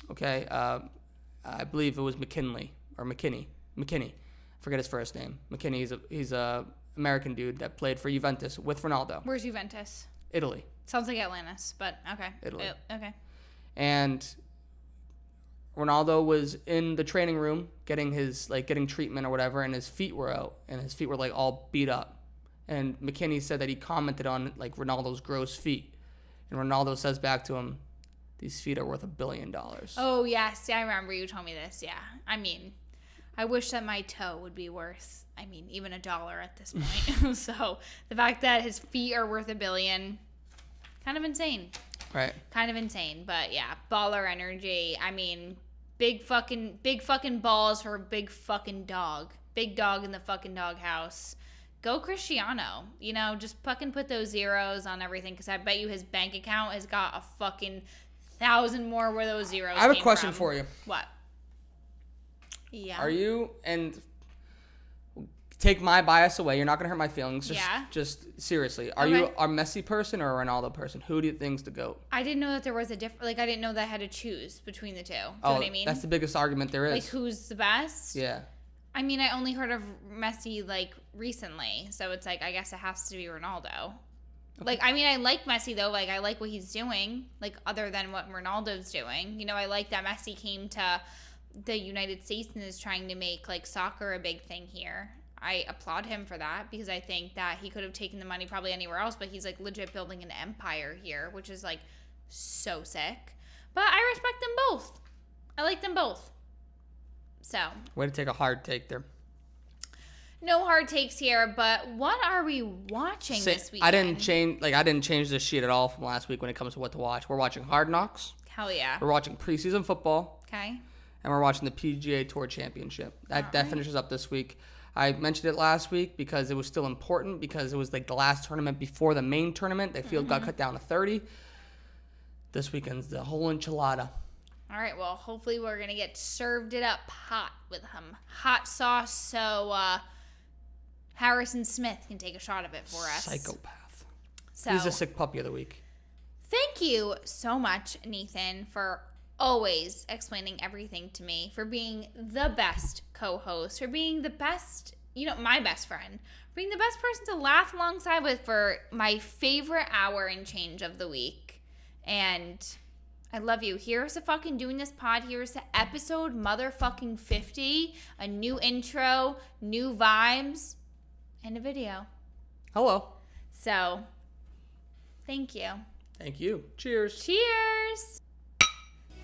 Okay? I believe it was McKinney. I forget his first name. McKinney, he's a American dude that played for Juventus with Ronaldo. Where's Juventus? Italy. Sounds like Atlantis, but okay. Italy. Okay. And Ronaldo was in the training room getting treatment or whatever, and his feet were out, and his feet were like all beat up. And McKinney said that he commented on like Ronaldo's gross feet, and Ronaldo says back to him, "These feet are worth $1 billion." Oh yes, I remember you told me this. Yeah, I mean, I wish that my toe would be worth, even $1 at this point. So the fact that his feet are worth $1 billion, kind of insane. Right. Kind of insane, but yeah, baller energy. I mean, big fucking balls for a big fucking dog. Big dog in the fucking doghouse. Go Cristiano. Just fucking put those zeros on everything, because I bet you his bank account has got a fucking 1,000 more where those zeros I have a came question from. for you. What? Yeah. Are you, and take my bias away, you're not going to hurt my feelings. Just seriously. Are you a Messi person or a Ronaldo person? Who do you think's the GOAT? I didn't know that there was a difference. Like, I didn't know that I had to choose between the two. Do you know what I mean? That's the biggest argument there is. Like, who's the best? Yeah. I mean, I only heard of Messi, like, recently. So it's like, I guess it has to be Ronaldo. Okay. Like, I like Messi, though. Like, I like what he's doing. Like, other than what Ronaldo's doing. I like that Messi came to the United States and is trying to make, like, soccer a big thing here. I applaud him for that, because I think that he could have taken the money probably anywhere else, but he's, like, legit building an empire here, which is, like, so sick. But I respect them both. I like them both. So. Way to take a hard take there. No hard takes here, but what are we watching this weekend? I didn't change this sheet at all from last week when it comes to what to watch. We're watching Hard Knocks. Hell yeah. We're watching preseason football. Okay. And we're watching the PGA Tour Championship. That finishes up this week. I mentioned it last week because it was still important, because it was like the last tournament before the main tournament. The field got cut down to 30. This weekend's the whole enchilada. All right, well, hopefully we're going to get served it up hot with hot sauce, so Harrison Smith can take a shot of it for us. Psychopath. So, he's a sick puppy of the week. Thank you so much, Nathan, for always explaining everything to me, for being the best co-host, for being the best, my best friend, for being the best person to laugh alongside with for my favorite hour and change of the week. And I love you. Here's to fucking doing this pod. Here's to episode motherfucking 50, a new intro, new vibes, and a video. Hello. So, thank you. Thank you. Cheers. Cheers.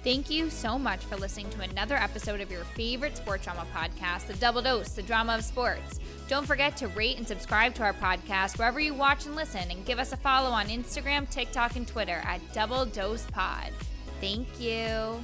Thank you so much for listening to another episode of your favorite sports drama podcast, The Double Dose, the drama of sports. Don't forget to rate and subscribe to our podcast wherever you watch and listen, and give us a follow on Instagram, TikTok, and Twitter at Double Dose Pod. Thank you.